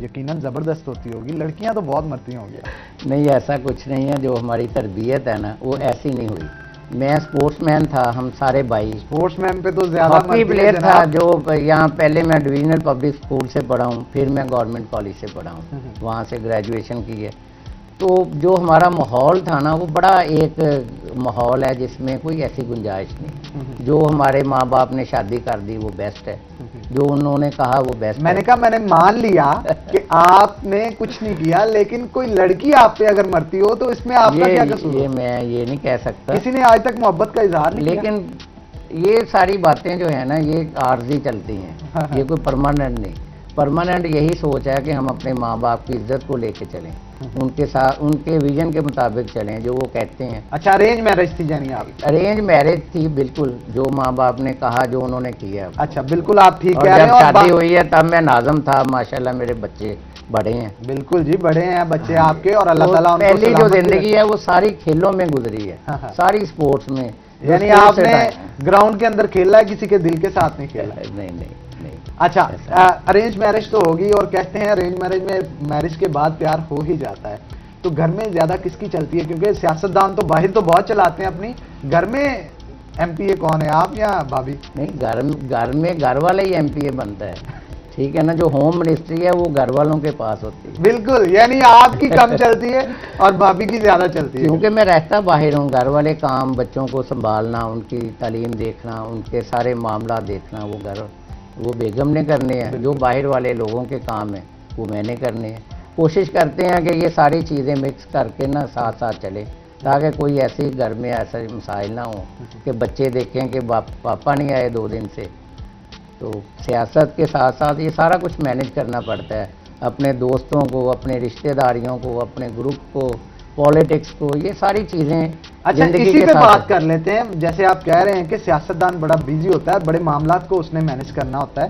یقیناً زبردست ہوتی ہوگی. لڑکیاں تو بہت مرتی ہوں گی. نہیں, ایسا کچھ نہیں ہے. جو ہماری تربیت ہے نا وہ ایسی نہیں ہوئی. میں سپورٹس مین تھا, ہم سارے بھائی اسپورٹس مین پہ تو زیادہ ہاکی پلیئر تھا. جو یہاں پہلے میں ڈویژنل پبلک اسکول سے پڑھا ہوں, پھر میں گورنمنٹ کالج سے پڑھا ہوں, وہاں سے گریجویشن کی ہے. تو جو ہمارا ماحول تھا نا وہ بڑا ایک ماحول ہے جس میں کوئی ایسی گنجائش نہیں. جو ہمارے ماں باپ نے شادی کر دی وہ بیسٹ ہے, جو انہوں نے کہا وہ بیسٹ. میں نے کہا میں نے مان لیا کہ آپ نے کچھ نہیں کیا, لیکن کوئی لڑکی آپ پہ اگر مرتی ہو تو اس میں آپ کا کیا قصور؟ یہ میں یہ نہیں کہہ سکتا, کسی نے آج تک محبت کا اظہار نہیں کیا. لیکن یہ ساری باتیں جو ہیں نا یہ عارضی چلتی ہیں, یہ کوئی پرماننٹ نہیں. پرماننٹ یہی سوچ ہے کہ ہم اپنے ماں باپ کی عزت کو لے کے چلیں, ان کے ساتھ ان کے ویژن کے مطابق چلیں جو وہ کہتے ہیں. اچھا, ارینج میرج تھی یعنی آپ؟ ارینج میرج تھی بالکل, جو ماں باپ نے کہا جو انہوں نے کیا. اچھا بالکل آپ ٹھیک کہہ رہے ہیں. جب شادی ہوئی ہے تب میں ناظم تھا, ماشاءاللہ میرے بچے بڑے ہیں. بالکل جی, بڑے ہیں بچے آپ کے, اور اللہ تعالیٰ پہلی جو زندگی ہے وہ ساری کھیلوں میں گزری ہے, ساری سپورٹس میں. یعنی آپ نے گراؤنڈ کے اندر کھیلا ہے, کسی کے دل کے ساتھ نہیں کھیلا؟ نہیں. اچھا, ارینج میرج تو ہوگی, اور کہتے ہیں ارینج میرج میں میرج کے بعد پیار ہو ہی جاتا ہے. تو گھر میں زیادہ کس کی چلتی ہے؟ کیونکہ سیاستدان تو باہر تو بہت چلاتے ہیں اپنی, گھر میں ایم پی اے کون ہے, آپ یا بھابھی؟ نہیں, گھر میں گھر والا ہی ایم پی اے بنتا ہے, ٹھیک ہے نا. جو ہوم منسٹری ہے وہ گھر والوں کے پاس ہوتی ہے. بالکل, یعنی آپ کی کم چلتی ہے اور بھابھی کی زیادہ چلتی ہے. کیونکہ میں رہتا باہر ہوں, گھر والے کام, بچوں کو سنبھالنا, ان کی تعلیم دیکھنا, ان کے سارے معاملات دیکھنا, وہ بیگم نے کرنے ہیں. جو باہر والے لوگوں کے کام ہیں وہ میں نے کرنے ہیں. کوشش کرتے ہیں کہ یہ ساری چیزیں مکس کر کے نا ساتھ ساتھ چلے, تاکہ کوئی ایسی گھر میں ایسے مسائل نہ ہوں کہ بچے دیکھیں کہ پاپا نہیں آئے 2 دن سے. تو سیاست کے ساتھ ساتھ یہ سارا کچھ مینیج کرنا پڑتا ہے, اپنے دوستوں کو, اپنے رشتہ داریوں کو, اپنے گروپ کو, پالیٹکس کو, یہ ساری چیزیں. اچھا, اسی پہ بات کر لیتے ہیں. جیسے آپ کہہ رہے ہیں کہ سیاستدان بڑا بیزی ہوتا ہے, بڑے معاملات کو اس نے مینیج کرنا ہوتا ہے,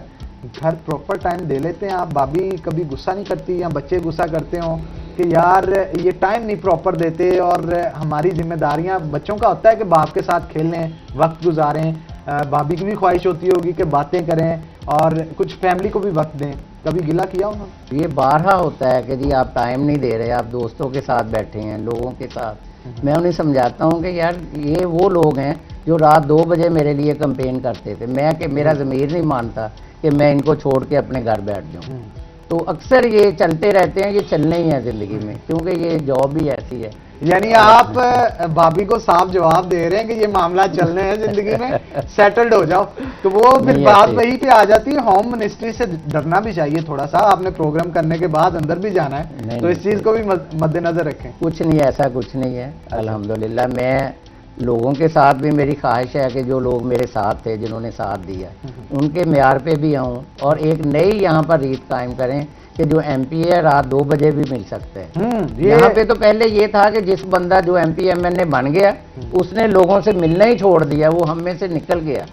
گھر پراپر ٹائم دے لیتے ہیں آپ؟ بھابھی کبھی غصہ نہیں کرتی, یا بچے غصہ کرتے ہوں کہ یار یہ ٹائم نہیں پراپر دیتے, اور ہماری ذمہ داریاں, بچوں کا ہوتا ہے کہ باپ کے ساتھ کھیلیں, وقت گزاریں, بھابھی کی بھی خواہش ہوتی ہوگی کہ باتیں کریں اور کچھ فیملی کو بھی وقت دیں, کبھی گلہ کیا ہونا؟ یہ بارہا ہوتا ہے کہ جی آپ ٹائم نہیں دے رہے, آپ دوستوں کے ساتھ بیٹھے ہیں, لوگوں کے ساتھ. میں انہیں سمجھاتا ہوں کہ یار یہ وہ لوگ ہیں جو رات 2 بجے میرے لیے کمپین کرتے تھے, میں کہ میرا ضمیر نہیں مانتا کہ میں ان کو چھوڑ کے اپنے گھر بیٹھ جاؤں. تو اکثر یہ چلتے رہتے ہیں, یہ چلنے ہی ہیں زندگی میں, کیونکہ یہ جاب بھی ایسی ہے. یعنی آپ بھابھی کو صاف جواب دے رہے ہیں کہ یہ معاملات چلنے ہیں زندگی میں, سیٹلڈ ہو جاؤ. تو وہ پھر بات وہی پہ آ جاتی ہے, ہوم منسٹری سے ڈرنا بھی چاہیے تھوڑا سا. آپ نے پروگرام کرنے کے بعد اندر بھی جانا ہے, تو اس چیز کو بھی مد نظر رکھیں. کچھ نہیں, ایسا کچھ نہیں ہے الحمدللہ. میں لوگوں کے ساتھ بھی میری خواہش ہے کہ جو لوگ میرے ساتھ تھے, جنہوں نے ساتھ دیا, ان کے معیار پہ بھی آؤں, اور ایک نئی یہاں پر ریت قائم کریں کہ جو ایم پی اے رات 2 بجے بھی مل سکتے ہیں. یہاں پہ تو پہلے یہ تھا کہ جس بندہ جو ایم پی ایم این اے بن گیا اس نے لوگوں سے ملنا ہی چھوڑ دیا, وہ ہم میں سے نکل گیا.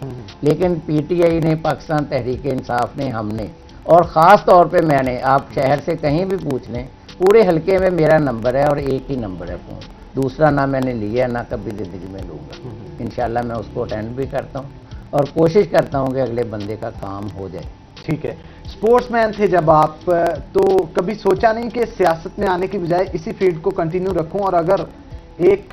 لیکن پی ٹی آئی نے, پاکستان تحریک انصاف نے, ہم نے, اور خاص طور پہ میں نے, آپ شہر سے کہیں بھی پوچھ لیں, پورے حلقے میں میرا نمبر ہے اور ایک ہی نمبر ہے فون, دوسرا نہ میں نے لیا, نہ کبھی زندگی میں لوں گا. انشاءاللہ میں اس کو اٹینڈ بھی کرتا ہوں اور کوشش کرتا ہوں کہ اگلے بندے کا کام ہو جائے. ٹھیک ہے, سپورٹس مین تھے جب آپ, تو کبھی سوچا نہیں کہ سیاست میں آنے کی بجائے اسی فیلڈ کو کنٹینیو رکھوں, اور اگر ایک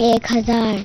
1000।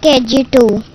KG2।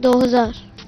2000।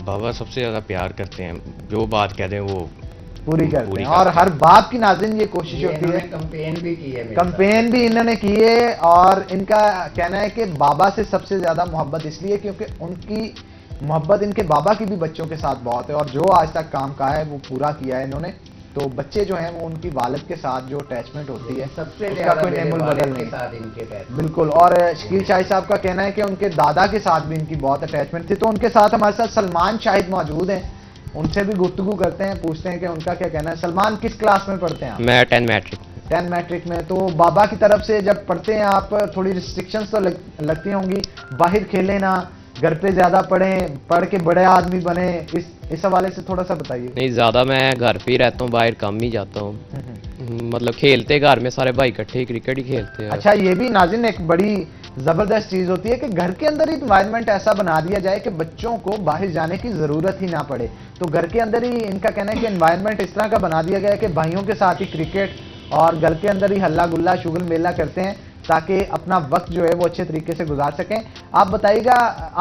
بابا سب سے زیادہ پیار کرتے ہیں, جو بات کہتے ہیں وہ پوری کرتے ہیں, اور ہر باپ کی ناظرین یہ کوشش ہوتی ہے. کمپین بھی کی ہے, کمپین بھی انہوں نے کی ہے, اور ان کا کہنا ہے کہ بابا سے سب سے زیادہ محبت اس لیے کیونکہ ان کی محبت ان کے بابا کی بھی بچوں کے ساتھ بہت ہے, اور جو آج تک کام کہا ہے وہ پورا کیا ہے انہوں نے. تو بچے جو ہیں وہ ان کی والد کے ساتھ جو اٹیچمنٹ ہوتی ہے سب سے اس کا کوئی نعم البدل نہیں. بالکل. اور شکیل شاہد صاحب کا کہنا ہے کہ ان کے دادا کے ساتھ بھی ان کی بہت اٹیچمنٹ تھی. تو ان کے ساتھ ہمارے ساتھ سلمان شاہد موجود ہیں, ان سے بھی گفتگو کرتے ہیں, پوچھتے ہیں کہ ان کا کیا کہنا ہے. سلمان, کس کلاس میں پڑھتے ہیں آپ؟ میں 10 میٹرک. 10 میٹرک میں. تو بابا کی طرف سے جب پڑھتے ہیں آپ, تھوڑی ریسٹرکشنز تو لگتی ہوں گی, باہر کھیلیں نا, گھر پہ زیادہ پڑھیں, پڑھ کے بڑے آدمی بنیں, اس حوالے سے تھوڑا سا بتائیے. نہیں, زیادہ میں گھر پہ ہی رہتا ہوں, باہر کم ہی جاتا ہوں. مطلب کھیلتے گھر میں سارے بھائی اکٹھے کرکٹ ہی کھیلتے ہیں. اچھا, یہ بھی ناظرین ایک بڑی زبردست چیز ہوتی ہے کہ گھر کے اندر ہی انوائرمنٹ ایسا بنا دیا جائے کہ بچوں کو باہر جانے کی ضرورت ہی نہ پڑے. تو گھر کے اندر ہی ان کا کہنا ہے کہ انوائرمنٹ اس طرح کا بنا دیا گیا ہے کہ بھائیوں کے ساتھ ہی کرکٹ, اور گھر کے اندر ہی ہلا گلا شغل میلہ کرتے ہیں تاکہ اپنا وقت جو ہے وہ اچھے طریقے سے گزار سکیں. آپ بتائیے گا,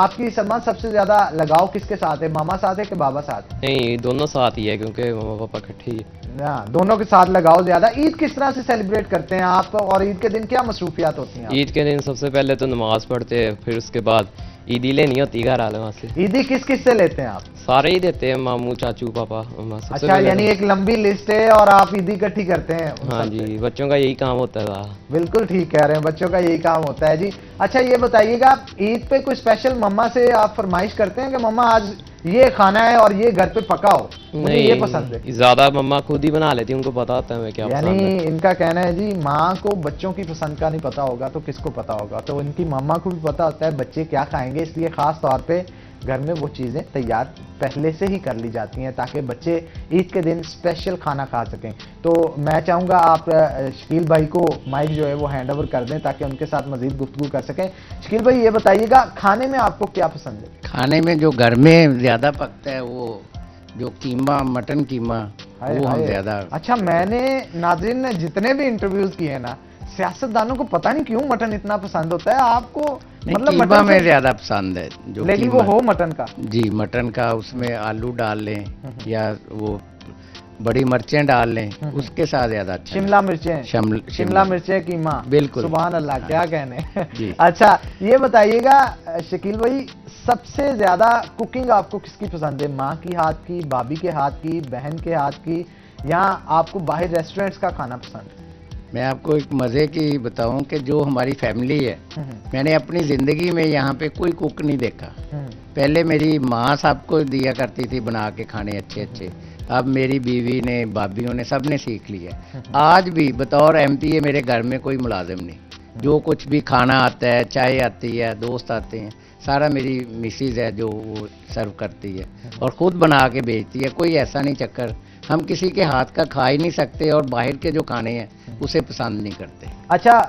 آپ کی سلمان سب سے زیادہ لگاؤ کس کے ساتھ ہے, ماما ساتھ ہے کہ بابا ساتھ؟ نہیں, دونوں ساتھ ہی ہے کیونکہ ماما پاپا اکٹھے ہی ہے. دونوں کے ساتھ لگاؤ زیادہ. عید کس طرح سے سیلیبریٹ کرتے ہیں آپ, اور عید کے دن کیا مصروفیات ہوتی ہیں؟ عید کے دن سب سے پہلے تو نماز پڑھتے ہیں, پھر اس کے بعد عیدی لینی ہوتی ہے گھر والے وہاں سے. عیدی کس کس سے لیتے ہیں آپ؟ سارے ہی دیتے ہیں, ماموں, چاچو, پاپا. اچھا, یعنی ایک لمبی لسٹ ہے اور آپ عیدی اکٹھی کرتے ہیں. ہاں جی, بچوں کا یہی کام ہوتا ہے. بالکل ٹھیک کہہ رہے ہیں, بچوں کا یہی کام ہوتا ہے جی. اچھا, یہ بتائیے گا, عید پہ کوئی اسپیشل مما سے آپ فرمائش کرتے ہیں کہ مما آج یہ کھانا ہے اور یہ گھر پہ پکا ہو, مجھے یہ پسند ہے؟ زیادہ مما خود ہی بنا لیتی, ان کو پتا ہوتا ہے میں کیا پسند ہے. یعنی ان کا کہنا ہے جی, ماں کو بچوں کی پسند کا نہیں پتا ہوگا تو کس کو پتا ہوگا. تو ان کی ماما کو بھی پتا ہوتا ہے بچے کیا کھائیں گے, اس لیے خاص طور پہ گھر میں وہ چیزیں تیار پہلے سے ہی کر لی جاتی ہیں تاکہ بچے عید کے دن اسپیشل کھانا کھا سکیں. تو میں چاہوں گا آپ شکیل بھائی کو مائک جو ہے وہ ہینڈ اوور کر دیں تاکہ ان کے ساتھ مزید گفتگو کر سکیں. شکیل بھائی, یہ بتائیے گا, کھانے میں آپ کو کیا پسند ہے؟ کھانے میں جو گھر میں زیادہ پکتا ہے وہ جو قیمہ, مٹن قیمہ, وہ ہم زیادہ. اچھا, میں نے ناظرین نے جتنے بھی انٹرویوز کیے نا, سیاستدانوں کو پتہ نہیں کیوں مٹن اتنا پسند ہوتا ہے, آپ کو مطلب قیمہ میں زیادہ پسند ہے جو, لیکن وہ ہو مٹن کا. جی, مٹن کا, اس میں آلو ڈال لیں یا وہ بڑی مرچیں ڈال لیں, اس کے ساتھ زیادہ اچھا. شملہ مرچیں قیمہ, بالکل, سبحان اللہ, کیا کہنے. اچھا, یہ بتائیے گا شکیل بھائی, سب سے زیادہ کوکنگ آپ کو کس کی پسند ہے, ماں کی ہاتھ کی, بھابھی کے ہاتھ کی, بہن کے ہاتھ کی, یا آپ کو باہر ریسٹورنٹس کا کھانا پسند ہے؟ میں آپ کو ایک مزے کی بتاؤں کہ جو ہماری فیملی ہے, میں نے اپنی زندگی میں یہاں پہ کوئی کوک نہیں دیکھا. پہلے میری ماں صاحب کو دیا کرتی تھی بنا کے کھانے اچھے اچھے, اب میری بیوی نے, بھابھیوں نے, سب نے سیکھ لیا. آج بھی بطور MP میرے گھر میں کوئی ملازم نہیں, جو کچھ بھی کھانا آتا ہے, چائے آتی ہے, دوست آتے ہیں, سارا میری مسز ہے جو وہ سرو کرتی ہے اور خود بنا کے بیچتی ہے. کوئی ایسا نہیں چکر, ہم کسی کے ہاتھ کا کھا ہی نہیں سکتے اور باہر کے جو کھانے ہیں اسے پسند نہیں کرتے. اچھا,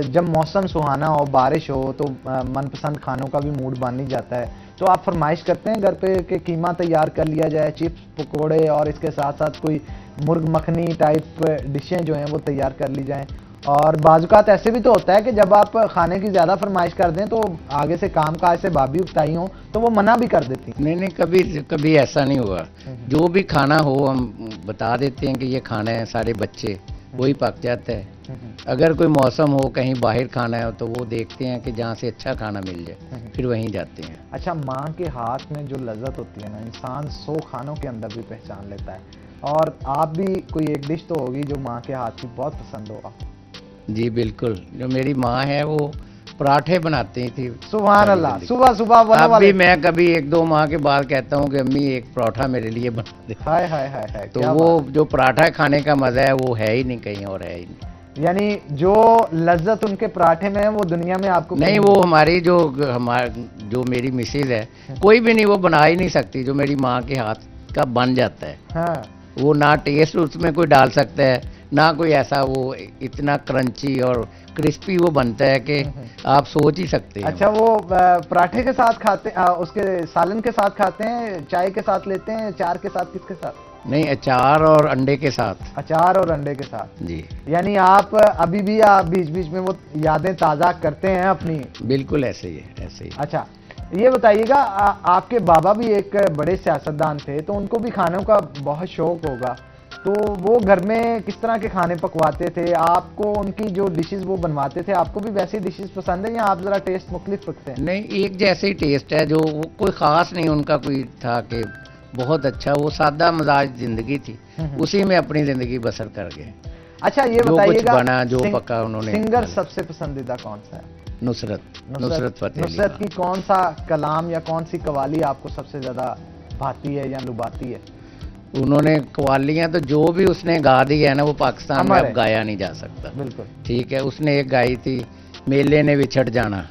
جب موسم سہانا ہو, بارش ہو, تو من پسند کھانوں کا بھی موڈ بن ہی جاتا ہے. تو آپ فرمائش کرتے ہیں گھر پہ کہ قیمہ تیار کر لیا جائے, چپس, پکوڑے, اور اس کے ساتھ ساتھ کوئی مرغ مکھنی ٹائپ ڈشیں جو ہیں وہ تیار کر لی جائیں. اور بعض اوقات ایسے بھی تو ہوتا ہے کہ جب آپ کھانے کی زیادہ فرمائش کر دیں تو آگے سے کام کاج سے بھابھی اکتائی ہوں تو وہ منع بھی کر دیتی. نہیں, کبھی ایسا نہیں ہوا. جو بھی کھانا ہو ہم بتا دیتے ہیں کہ یہ کھانا ہے, سارے بچے وہی پک جاتا ہے. اگر کوئی موسم ہو, کہیں باہر کھانا ہے تو وہ دیکھتے ہیں کہ جہاں سے اچھا کھانا مل جائے, پھر وہیں جاتے ہیں. اچھا, ماں کے ہاتھ میں جو لذت ہوتی ہے نا, انسان 100 کھانوں کے اندر بھی پہچان لیتا ہے, اور آپ بھی کوئی ایک ڈش تو ہوگی جو ماں کے ہاتھ کی بہت پسند ہوگا. جی بالکل, جو میری ماں ہے وہ پراٹھے بناتی تھی. سبحان اللہ, صبح صبح. اب بھی میں کبھی 1-2 ماہ کے بعد کہتا ہوں کہ امی ایک پراٹھا میرے لیے بنا دے. ہائے ہائے ہائے, تو وہ جو پراٹھا کھانے کا مزہ ہے وہ ہے ہی نہیں, کہیں اور ہے ہی نہیں. یعنی جو لذت ان کے پراٹھے میں ہے وہ دنیا میں آپ کو نہیں. وہ ہماری جو میری مسز ہے, کوئی بھی نہیں, وہ بنا ہی نہیں سکتی جو میری ماں کے ہاتھ کا بن جاتا ہے. ہاں, وہ نہ ٹیسٹ اس میں کوئی ڈال سکتا ہے, نہ کوئی ایسا, وہ اتنا کرنچی اور کرسپی وہ بنتا ہے کہ آپ سوچ ہی سکتے ہیں. اچھا, وہ پراٹھے کے ساتھ کھاتے, اس کے سالن کے ساتھ کھاتے ہیں, چائے کے ساتھ لیتے ہیں, اچار کے ساتھ, کس کے ساتھ؟ نہیں, اچار اور انڈے کے ساتھ. اچار اور انڈے کے ساتھ, جی. یعنی آپ ابھی بھی آپ بیچ بیچ میں وہ یادیں تازہ کرتے ہیں اپنی؟ بالکل ایسے ہی ہے, ایسے ہی. اچھا, یہ بتائیے گا آپ کے بابا بھی ایک بڑے سیاستدان تھے تو ان کو بھی کھانوں کا بہت شوق ہوگا، تو وہ گھر میں کس طرح کے کھانے پکواتے تھے؟ آپ کو ان کی جو ڈشز وہ بنواتے تھے، آپ کو بھی ویسی ڈشز پسند ہیں یا آپ ذرا ٹیسٹ مختلف رکھتے ہیں؟ نہیں، ایک جیسے ہی ٹیسٹ ہے، جو کوئی خاص نہیں ان کا کوئی تھا کہ بہت اچھا، وہ سادہ مزاج زندگی تھی، اسی میں اپنی زندگی بسر کر گئے۔ اچھا یہ جو بتائیے کچھ گا بنا، جو پکا انہوں نے۔ سنگر سب سے پسندیدہ کون سا ہے؟ نصرت فتح علی نصرت خان۔ کی کون سا کلام یا کون سی قوالی آپ کو سب سے زیادہ بھاتی ہے یا لبھاتی ہے؟ انہوں نے قوالیاں تو جو بھی اس نے گا دی ہے نا، وہ پاکستان میں ہمارے اب گایا نہیں جا سکتا۔ بالکل ٹھیک ہے، اس نے ایک گائی تھی میلے نے بچھڑ جانا،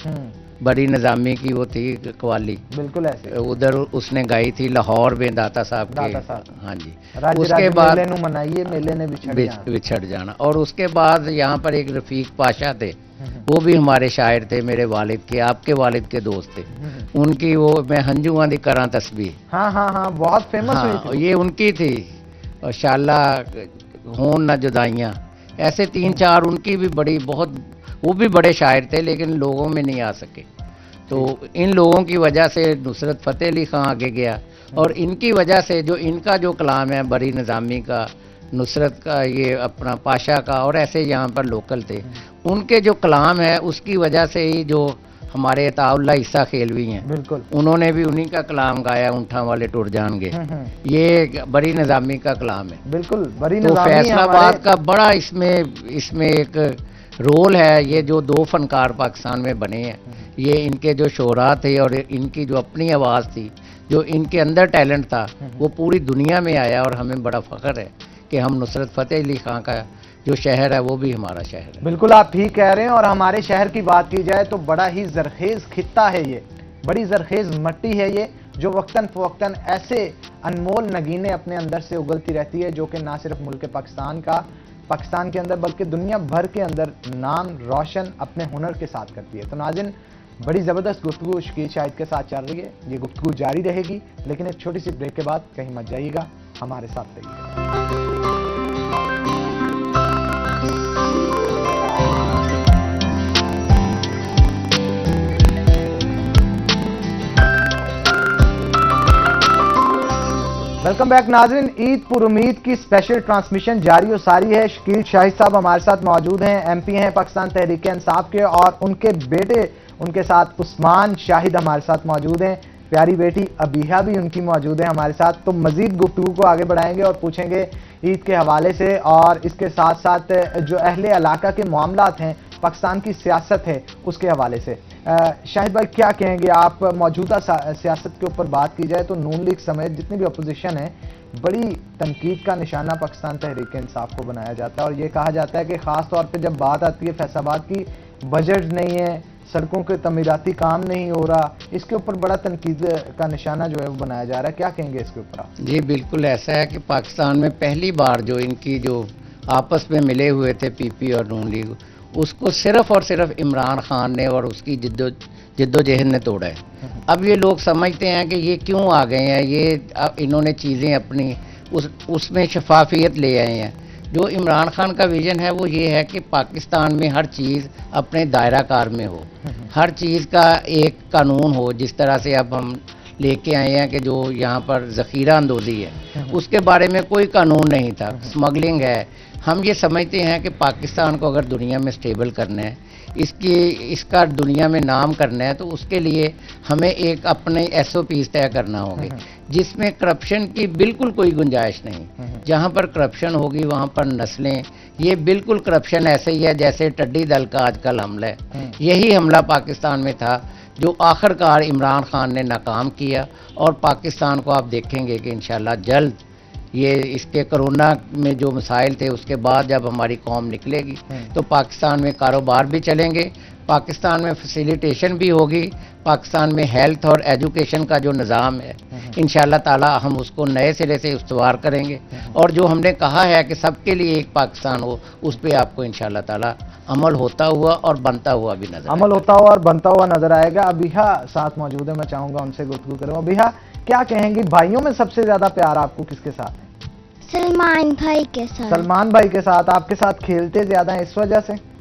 بڑی نظامی کی وہ تھی قوالی، بالکل ایسے ادھر اس نے گائی تھی لاہور میں داتا صاحب کے۔ داتا صاحب۔ ہاں جی، راج اس راج کے بعد میلے نو منائیے، میلے نے بچھڑ جانا۔ بچھڑ جانا، اور اس کے بعد یہاں پر ایک رفیق پاشا تھے، وہ بھی ہمارے شاعر تھے، میرے والد کے، آپ کے والد کے دوست تھے، ان کی وہ میں ہنجواں دی کراں تسبیح، ہاں ہاں ہاں، بہت فیمس ہوئی ہاں تھی۔ یہ ان کی تھی، اور شاللہ ہون نہ جدائیاں، ایسے 3-4 ان کی بھی بڑی بہت، وہ بھی بڑے شاعر تھے لیکن لوگوں میں نہیں آ سکے، تو ان لوگوں کی وجہ سے نصرت فتح علی خان آگے گیا، اور ان کی وجہ سے جو ان کا جو کلام ہے بری نظامی کا، نصرت کا، یہ اپنا پاشا کا، اور ایسے یہاں پر لوکل تھے، ان کے جو کلام ہے اس کی وجہ سے ہی جو ہمارے عطا اللہ عیسیٰ کھیلوی ہیں، بالکل انہوں نے بھی انہی کا کلام گایا، اونٹھاں والے ٹر جان گے، یہ بڑی نظامی کا کلام ہے۔ بالکل بڑی تو نظامی فیصل آباد کا بڑا اس میں ایک رول ہے، یہ جو 2 فنکار پاکستان میں بنے ہیں، یہ ان کے جو شعراء تھے اور ان کی جو اپنی آواز تھی، جو ان کے اندر ٹیلنٹ تھا، وہ پوری دنیا میں آیا، اور ہمیں بڑا فخر ہے کہ ہم نصرت فتح علی خان کا جو شہر ہے وہ بھی ہمارا شہر ہے۔ بالکل آپ ٹھیک کہہ رہے ہیں، اور ہمارے شہر کی بات کی جائے تو بڑا ہی زرخیز خطہ ہے یہ، بڑی زرخیز مٹی ہے یہ، جو وقتاً فوقتاً ایسے انمول نگینے اپنے اندر سے اگلتی رہتی ہے جو کہ نہ صرف ملک پاکستان کے اندر بلکہ دنیا بھر کے اندر نام روشن اپنے ہنر کے ساتھ کرتی ہے۔ تو ناظرین، بڑی زبردست گفتگو شکیل شاہد کے ساتھ چل رہی ہے، یہ گفتگو جاری رہے گی، لیکن ایک چھوٹی سی بریک کے بعد کہیں مت جائیے گا، ہمارے ساتھ رہیے۔ ویلکم بیک ناظرین، عید پر امید کی اسپیشل ٹرانسمیشن جاری و ساری ہے۔ شکیل شاہد صاحب ہمارے ساتھ موجود ہیں، ایم پی ہیں پاکستان تحریک انصاف کے، اور ان کے بیٹے ان کے ساتھ عثمان شاہد ہمارے ساتھ موجود ہیں، پیاری بیٹی ابیحہ بھی ان کی موجود ہے ہمارے ساتھ۔ تو مزید گفتگو کو آگے بڑھائیں گے اور پوچھیں گے عید کے حوالے سے، اور اس کے ساتھ ساتھ جو اہل علاقہ کے معاملات ہیں، پاکستان کی سیاست ہے، اس کے حوالے سے۔ شاہد بھائی کیا کہیں گے آپ؟ موجودہ سیاست کے اوپر بات کی جائے تو نون لیگ سمیت جتنی بھی اپوزیشن ہے، بڑی تنقید کا نشانہ پاکستان تحریک انصاف کو بنایا جاتا ہے، اور یہ کہا جاتا ہے کہ خاص طور پہ جب بات آتی ہے فیصل آباد کی، بجٹ نہیں ہے، سڑکوں کے تعمیراتی کام نہیں ہو رہا، اس کے اوپر بڑا تنقید کا نشانہ جو ہے وہ بنایا جا رہا ہے، کیا کہیں گے اس کے اوپر آپ؟ جی بالکل ایسا ہے کہ پاکستان میں پہلی بار جو ان کی جو آپس میں ملے ہوئے تھے پی پی اور نون لیگ، اس کو صرف اور صرف عمران خان نے اور اس کی جد و جہد نے توڑا ہے۔ اب یہ لوگ سمجھتے ہیں کہ یہ کیوں آ گئے ہیں، یہ انہوں نے چیزیں اپنی اس میں شفافیت لے آئے ہیں۔ جو عمران خان کا ویژن ہے وہ یہ ہے کہ پاکستان میں ہر چیز اپنے دائرہ کار میں ہو، ہر چیز کا ایک قانون ہو، جس طرح سے اب ہم لے کے آئے ہیں کہ جو یہاں پر ذخیرہ اندوزی ہے، اس کے بارے میں کوئی قانون نہیں تھا، سمگلنگ ہے۔ ہم یہ سمجھتے ہیں کہ پاکستان کو اگر دنیا میں سٹیبل کرنا ہے، اس کا دنیا میں نام کرنا ہے، تو اس کے لیے ہمیں ایک اپنے ایس او پیز طے کرنا ہوگے، جس میں کرپشن کی بالکل کوئی گنجائش نہیں۔ جہاں پر کرپشن ہوگی وہاں پر نسلیں، یہ بالکل کرپشن ایسے ہی ہے جیسے ٹڈی دل کا آج کل حملہ ہے، یہی حملہ پاکستان میں تھا جو آخرکار عمران خان نے ناکام کیا، اور پاکستان کو آپ دیکھیں گے کہ انشاءاللہ جلد یہ اس کے کرونا میں جو مسائل تھے اس کے بعد جب ہماری قوم نکلے گی تو پاکستان میں کاروبار بھی چلیں گے، پاکستان میں فیسیلیٹیشن بھی ہوگی، پاکستان میں ہیلتھ اور ایجوکیشن کا جو نظام ہے انشاءاللہ تعالی ہم اس کو نئے سرے سے استوار کریں گے، اور جو ہم نے کہا ہے کہ سب کے لیے ایک پاکستان ہو، اس پہ آپ کو انشاءاللہ تعالی عمل ہوتا ہوا اور بنتا ہوا بھی نظر عمل ہوتا ہوا اور بنتا ہوا نظر آئے گا۔ ابیحہ ساتھ موجود ہے، میں چاہوں گا ان سے گفتگو کروں۔ ابیحہ کیا کہیں گی، بھائیوں میں سب سے زیادہ پیار آپ کو کس کے ساتھ ہے؟ سلمان بھائی کے ساتھ۔ سلمان بھائی کے ساتھ، آپ کے ساتھ کھیلتے زیادہ ہیں اس وجہ سے؟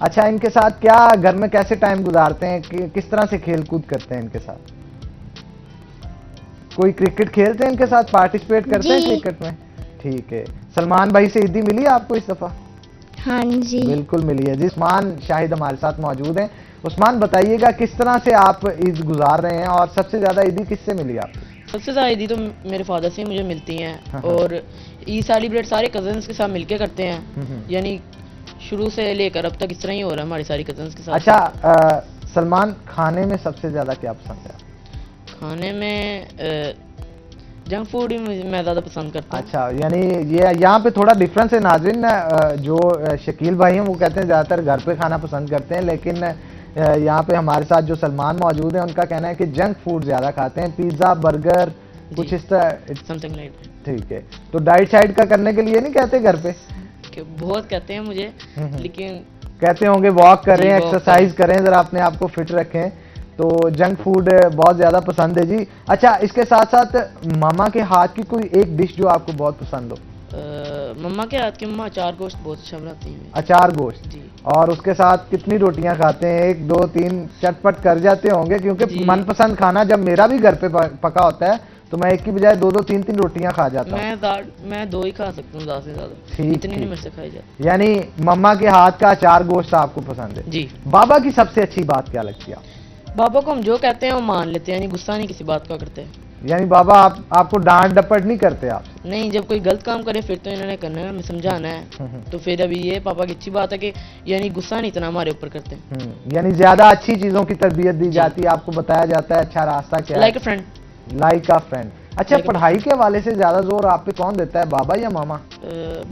اچھا ان کے ساتھ کیا گھر میں کیسے ٹائم گزارتے ہیں, کس طرح سے کھیل کود کرتے ہیں ان کے ساتھ؟ کوئی کرکٹ کھیلتے ہیں ان کے ساتھ, پارٹیسپیٹ کرتے ہیں جی. کرکٹ میں؟ ٹھیک ہے. سلمان بھائی سے عیدی ملی آپ کو اس دفعہ؟ ہاں جی. بالکل ملی ہے جی. عثمان شاہد ہمارے ساتھ موجود ہیں. عثمان بتائیے گا کس طرح سے آپ عید گزار رہے ہیں اور سب سے زیادہ عیدی کس سے ملی آپ کو؟ سب سے زیادہ عیدی تو میرے فادر سے مجھے ملتی ہیں, اور عید سیلیبریٹ سارے کزنس کے ساتھ مل کے کرتے ہیں, یعنی شروع سے لے کر اب تک اس طرح ہی ہو رہا ہے ہماری ساری کزنس کے ساتھ. اچھا سلمان, کھانے میں سب سے زیادہ کیا پسند ہے؟ کھانے میں جنک فوڈ ہی میں زیادہ پسند کرتا ہوں. اچھا, یعنی یہ یہاں پہ تھوڑا ڈفرنس ہے ناظرین. جو شکیل بھائی ہیں وہ کہتے ہیں زیادہ تر گھر پہ کھانا پسند کرتے ہیں, لیکن یہاں پہ ہمارے ساتھ جو سلمان موجود ہیں ان کا کہنا ہے کہ جنک فوڈ زیادہ کھاتے ہیں, پیزا, برگر, کچھ اس طرح. Something like. ٹھیک ہے. تو ڈائٹ شائٹ کا کرنے کے لیے نہیں کہتے گھر پہ؟ بہت کہتے ہیں مجھے, لیکن کہتے ہوں گے واک کریں, ایکسرسائز کریں, ذرا اپنے آپ کو فٹ رکھیں, تو جنک فوڈ بہت زیادہ پسند ہے جی. اچھا, اس کے ساتھ ساتھ ماما کے ہاتھ کی کوئی ایک ڈش جو آپ کو بہت پسند ہو؟ مما کے ہاتھ کی مما اچار گوشت بہت اچھا بناتی ہیں. اچار گوشت جی. اور اس کے ساتھ کتنی روٹیاں کھاتے ہیں؟ 1 2 3 چٹپٹ کر جاتے ہوں گے, کیونکہ من پسند کھانا جب میرا بھی گھر پہ پکا ہوتا ہے تو میں ایک کی بجائے 2 2 3 3 روٹیاں کھا جاتا ہوں. میں 2 ہی کھا سکتا ہوں زیادہ سے زیادہ, اتنی نہیں مجھ سے کھائی جاتی. یعنی مما کے ہاتھ کا اچار گوشت آپ کو پسند ہے جی. بابا کی سب سے اچھی بات کیا لگتی ہے آپ؟ بابا کو ہم جو کہتے ہیں وہ مان لیتے ہیں, یعنی غصہ نہیں کسی بات کا کرتے. یعنی بابا آپ کو ڈانٹ ڈپٹ نہیں کرتے آپ؟ نہیں, جب کوئی غلط کام کرے پھر تو انہوں نے کرنا ہے, ہمیں سمجھانا ہے. تو پھر ابھی یہ پاپا کی اچھی بات ہے کہ یعنی غصہ نہیں اتنا ہمارے اوپر کرتے ہیں. یعنی زیادہ اچھی چیزوں کی تربیت دی جاتی ہے, آپ کو بتایا جاتا ہے اچھا راستہ کیا ہے. Like a friend. Like a friend. اچھا, پڑھائی کے حوالے سے زیادہ زور آپ پہ کون دیتا ہے, بابا یا ماما؟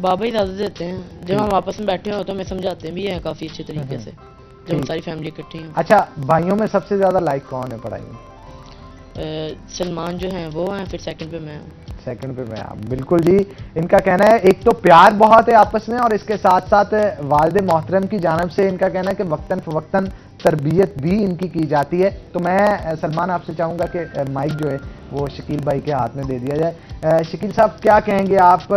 بابا ہی زیادہ دیتے ہیں. جب ہم آپس میں بیٹھے ہو تو ہمیں سمجھاتے بھی ہیں کافی اچھے طریقے سے, جب ہم ساری فیملی اکٹھی ہیں. اچھا, بھائیوں میں سب سے زیادہ لائک کون ہے پڑھائی میں؟ سلمان جو ہیں وہ ہیں, پھر سیکنڈ پہ میں ہوں. سیکنڈ پہ میں. بالکل جی, ان کا کہنا ہے ایک تو پیار بہت ہے آپس میں, اور اس کے ساتھ ساتھ والد محترم کی جانب سے ان کا کہنا ہے کہ وقتاً فوقتاً تربیت بھی ان کی جاتی ہے. تو میں سلمان آپ سے چاہوں گا کہ مائک جو ہے وہ شکیل بھائی کے ہاتھ میں دے دیا جائے. شکیل صاحب, کیا کہیں گے آپ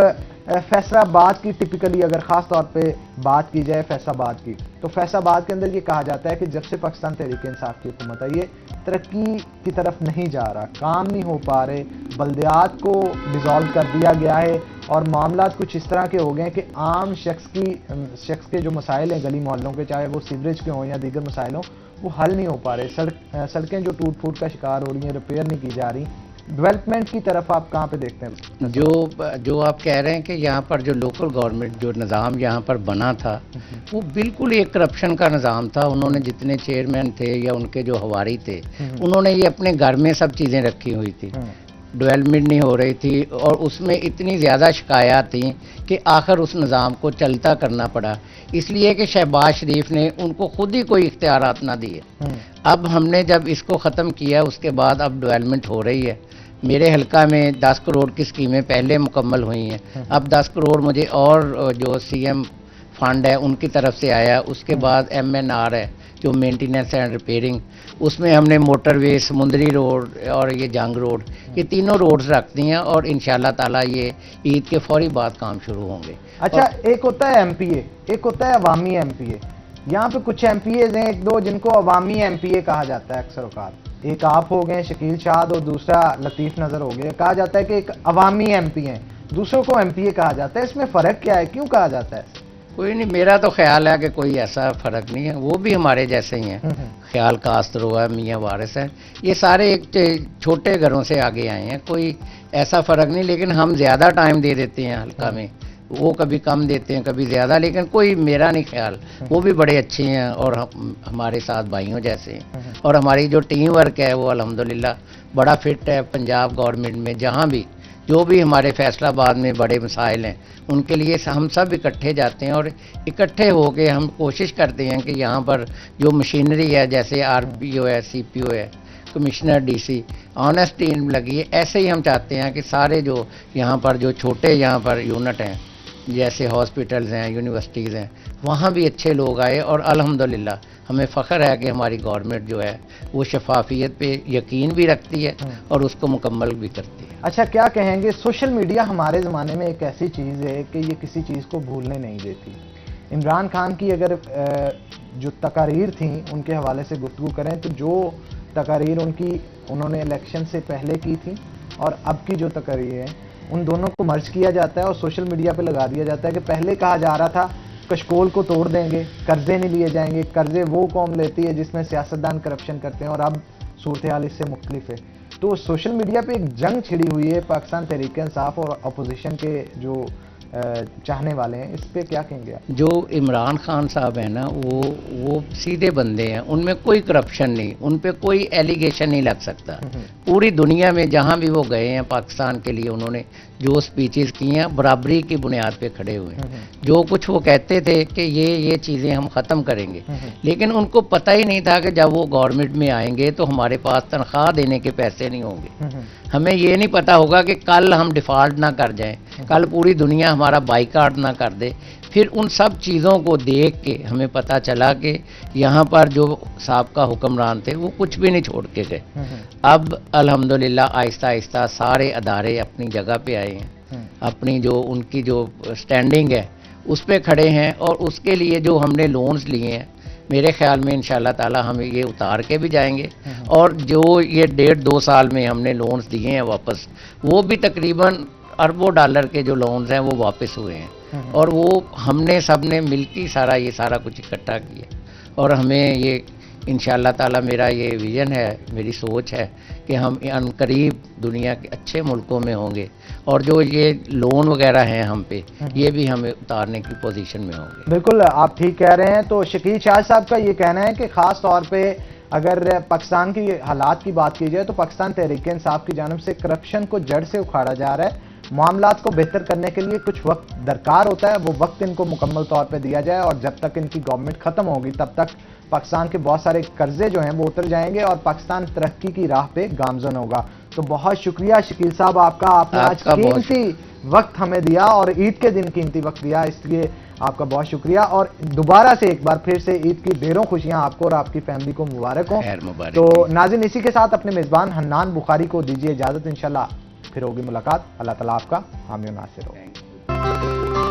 فیصل آباد کی ٹپیکلی اگر خاص طور پہ بات کی جائے فیصل آباد کی, تو فیصل آباد کے اندر یہ کہا جاتا ہے کہ جب سے پاکستان تحریک انصاف کی حکومت ہے یہ ترقی کی طرف نہیں جا رہا, کام نہیں ہو پا رہے, بلدیات کو ڈیزالو کر دیا گیا ہے, اور معاملات کچھ اس طرح کے ہو گئے ہیں کہ عام شخص کے جو مسائل ہیں گلی محلوں کے, چاہے وہ سیوریج کے ہوں یا دیگر مسائل ہوں, وہ حل نہیں ہو پا رہے. سڑکیں جو ٹوٹ پھوٹ کا شکار ہو رہی ہیں, ریپیئر نہیں کی جا رہی. ڈیولپمنٹ کی طرف آپ کہاں پہ دیکھتے ہیں؟ جو آپ کہہ رہے ہیں کہ یہاں پر جو لوکل گورنمنٹ جو نظام یہاں پر بنا تھا وہ بالکل ایک کرپشن کا نظام تھا. انہوں نے جتنے چیئرمین تھے یا ان کے جو ہواری تھے, انہوں نے یہ اپنے گھر میں سب چیزیں رکھی ہوئی تھی, ڈیولپمنٹ نہیں ہو رہی تھی, اور اس میں اتنی زیادہ شکایات تھیں کہ آخر اس نظام کو چلتا کرنا پڑا, اس لیے کہ شہباز شریف نے ان کو خود ہی کوئی اختیارات نہ دیے. اب ہم نے جب اس کو ختم کیا اس کے بعد اب ڈیولپمنٹ ہو رہی ہے. میرے حلقہ میں 10 کروڑ کی اسکیمیں پہلے مکمل ہوئی ہیں, اب 10 کروڑ مجھے اور جو سی ایم فنڈ ہے ان کی طرف سے آیا. اس کے بعد MNR ہے جو مینٹیننس اینڈ ریپیئرنگ, اس میں ہم نے موٹر وے, سمندری روڈ اور یہ جنگ روڈ, یہ تینوں روڈز رکھ دی ہیں, اور انشاءاللہ تعالیٰ یہ عید کے فوری بعد کام شروع ہوں گے. اچھا, ایک ہوتا ہے MPA, ایک ہوتا ہے عوامی MPA. یہاں پہ کچھ MPAs ہیں 1 2 جن کو عوامی MPA کہا جاتا ہے اکثر اوقات. ایک آپ ہو گئے شکیل شاد اور دوسرا لطیف نظر ہو گئے. کہا جاتا ہے کہ ایک عوامی MP ہیں, دوسروں کو MPA کہا جاتا ہے. اس میں فرق کیا ہے, کیوں کہا جاتا ہے؟ کوئی نہیں, میرا تو خیال ہے کہ کوئی ایسا فرق نہیں ہے, وہ بھی ہمارے جیسے ہی ہیں. خیال کاسترو ہے, میاں وارث ہیں, یہ سارے ایک چھوٹے گھروں سے آگے آئے ہیں, کوئی ایسا فرق نہیں. لیکن ہم زیادہ ٹائم دے دیتے ہیں حلقہ میں, وہ کبھی کم دیتے ہیں کبھی زیادہ, لیکن کوئی میرا نہیں خیال, وہ بھی بڑے اچھے ہیں اور ہمارے ساتھ بھائیوں جیسے ہیں. اور ہماری جو ٹیم ورک ہے وہ الحمدللہ بڑا فٹ ہے. پنجاب گورنمنٹ میں جہاں بھی جو بھی ہمارے فیصل آباد میں بڑے مسائل ہیں ان کے لیے ہم سب اکٹھے جاتے ہیں, اور اکٹھے ہو کے ہم کوشش کرتے ہیں کہ یہاں پر جو مشینری ہے جیسے RPO ہے, CPO ہے, کمشنر DC, آنیسٹ ٹیم لگی ہے. ایسے ہی ہم چاہتے ہیں کہ سارے جو یہاں پر جو چھوٹے یہاں پر یونٹ ہیں جیسے ہاسپٹلز ہیں, یونیورسٹیز ہیں, وہاں بھی اچھے لوگ آئے. اور الحمدللہ ہمیں فخر ہے کہ ہماری گورنمنٹ جو ہے وہ شفافیت پہ یقین بھی رکھتی ہے اور اس کو مکمل بھی کرتی ہے. اچھا, کیا کہیں گے, سوشل میڈیا ہمارے زمانے میں ایک ایسی چیز ہے کہ یہ کسی چیز کو بھولنے نہیں دیتی. عمران خان کی اگر جو تقاریر تھیں ان کے حوالے سے گفتگو کریں تو جو تقاریر انہوں نے الیکشن سے پہلے کی تھی اور اب کی جو تقاریر ہیں ان دونوں کو مرج کیا جاتا ہے اور سوشل میڈیا پہ لگا دیا جاتا ہے کہ پہلے کہا جا رہا تھا کشکول کو توڑ دیں گے, قرضے نہیں لیے جائیں گے, قرضے وہ قوم لیتی ہے جس میں سیاستدان کرپشن کرتے ہیں, اور اب صورتحال اس سے مختلف ہے. تو سوشل میڈیا پہ ایک جنگ چھڑی ہوئی ہے پاکستان تحریک انصاف اور اپوزیشن کے جو چاہنے والے ہیں, اس پہ کیا کہیں گے آپ؟ جو عمران خان صاحب ہیں نا وہ سیدھے بندے ہیں, ان میں کوئی کرپشن نہیں, ان پہ کوئی ایلیگیشن نہیں لگ سکتا. پوری دنیا میں جہاں بھی وہ گئے ہیں پاکستان کے لیے انہوں نے جو سپیچز کی ہیں برابری کی بنیاد پہ کھڑے ہوئے ہیں. جو کچھ وہ کہتے تھے کہ یہ چیزیں ہم ختم کریں گے, لیکن ان کو پتہ ہی نہیں تھا کہ جب وہ گورنمنٹ میں آئیں گے تو ہمارے پاس تنخواہ دینے کے پیسے نہیں ہوں گے. ہمیں یہ نہیں پتا ہوگا کہ کل ہم ڈیفالٹ نہ کر جائیں, کل پوری دنیا ہمارا بائیکاٹ نہ کر دے. پھر ان سب چیزوں کو دیکھ کے ہمیں پتا چلا کہ یہاں پر جو سابقہ حکمران تھے وہ کچھ بھی نہیں چھوڑ کے گئے. اب الحمدللہ آہستہ آہستہ سارے ادارے اپنی جگہ پہ آئے ہیں, اپنی جو ان کی جو سٹینڈنگ ہے اس پہ کھڑے ہیں, اور اس کے لیے جو ہم نے لونز لیے ہیں میرے خیال میں انشاءاللہ تعالی ہم یہ اتار کے بھی جائیں گے, اور جو یہ 1.5-2 سال میں ہم نے لونز دیے ہیں واپس, وہ بھی تقریباً اربوں ڈالر کے جو لونز ہیں وہ واپس ہوئے ہیں, اور وہ ہم نے سب نے مل کے یہ سارا کچھ اکٹھا کیا. اور ہمیں یہ انشاءاللہ تعالی میرا یہ ویژن ہے, میری سوچ ہے کہ ہم ان قریب دنیا کے اچھے ملکوں میں ہوں گے, اور جو یہ لون وغیرہ ہیں ہم پہ یہ بھی ہمیں اتارنے کی پوزیشن میں ہوں گے. بالکل آپ ٹھیک کہہ رہے ہیں. تو شکیل شاہ صاحب کا یہ کہنا ہے کہ خاص طور پہ اگر پاکستان کی حالات کی بات کی جائے تو پاکستان تحریک انصاف کی جانب سے کرپشن کو جڑ سے اکھاڑا جا رہا ہے. معاملات کو بہتر کرنے کے لیے کچھ وقت درکار ہوتا ہے, وہ وقت ان کو مکمل طور پہ دیا جائے, اور جب تک ان کی گورنمنٹ ختم ہوگی تب تک پاکستان کے بہت سارے قرضے جو ہیں وہ اتر جائیں گے اور پاکستان ترقی کی راہ پہ گامزن ہوگا. تو بہت شکریہ شکیل صاحب آپ کا, آپ نے آج قیمتی وقت ہمیں دیا اور عید کے دن قیمتی وقت دیا, اس لیے آپ کا بہت شکریہ. اور دوبارہ سے ایک بار پھر سے عید کی ڈھیروں خوشیاں آپ کو اور آپ کی فیملی کو مبارک ہوں. تو ناظرین اسی کے ساتھ اپنے میزبان حنان بخاری کو دیجیے اجازت, انشاءاللہ پھر ہوگی ملاقات. اللہ تعالیٰ آپ کا حامی و ناصر ہو.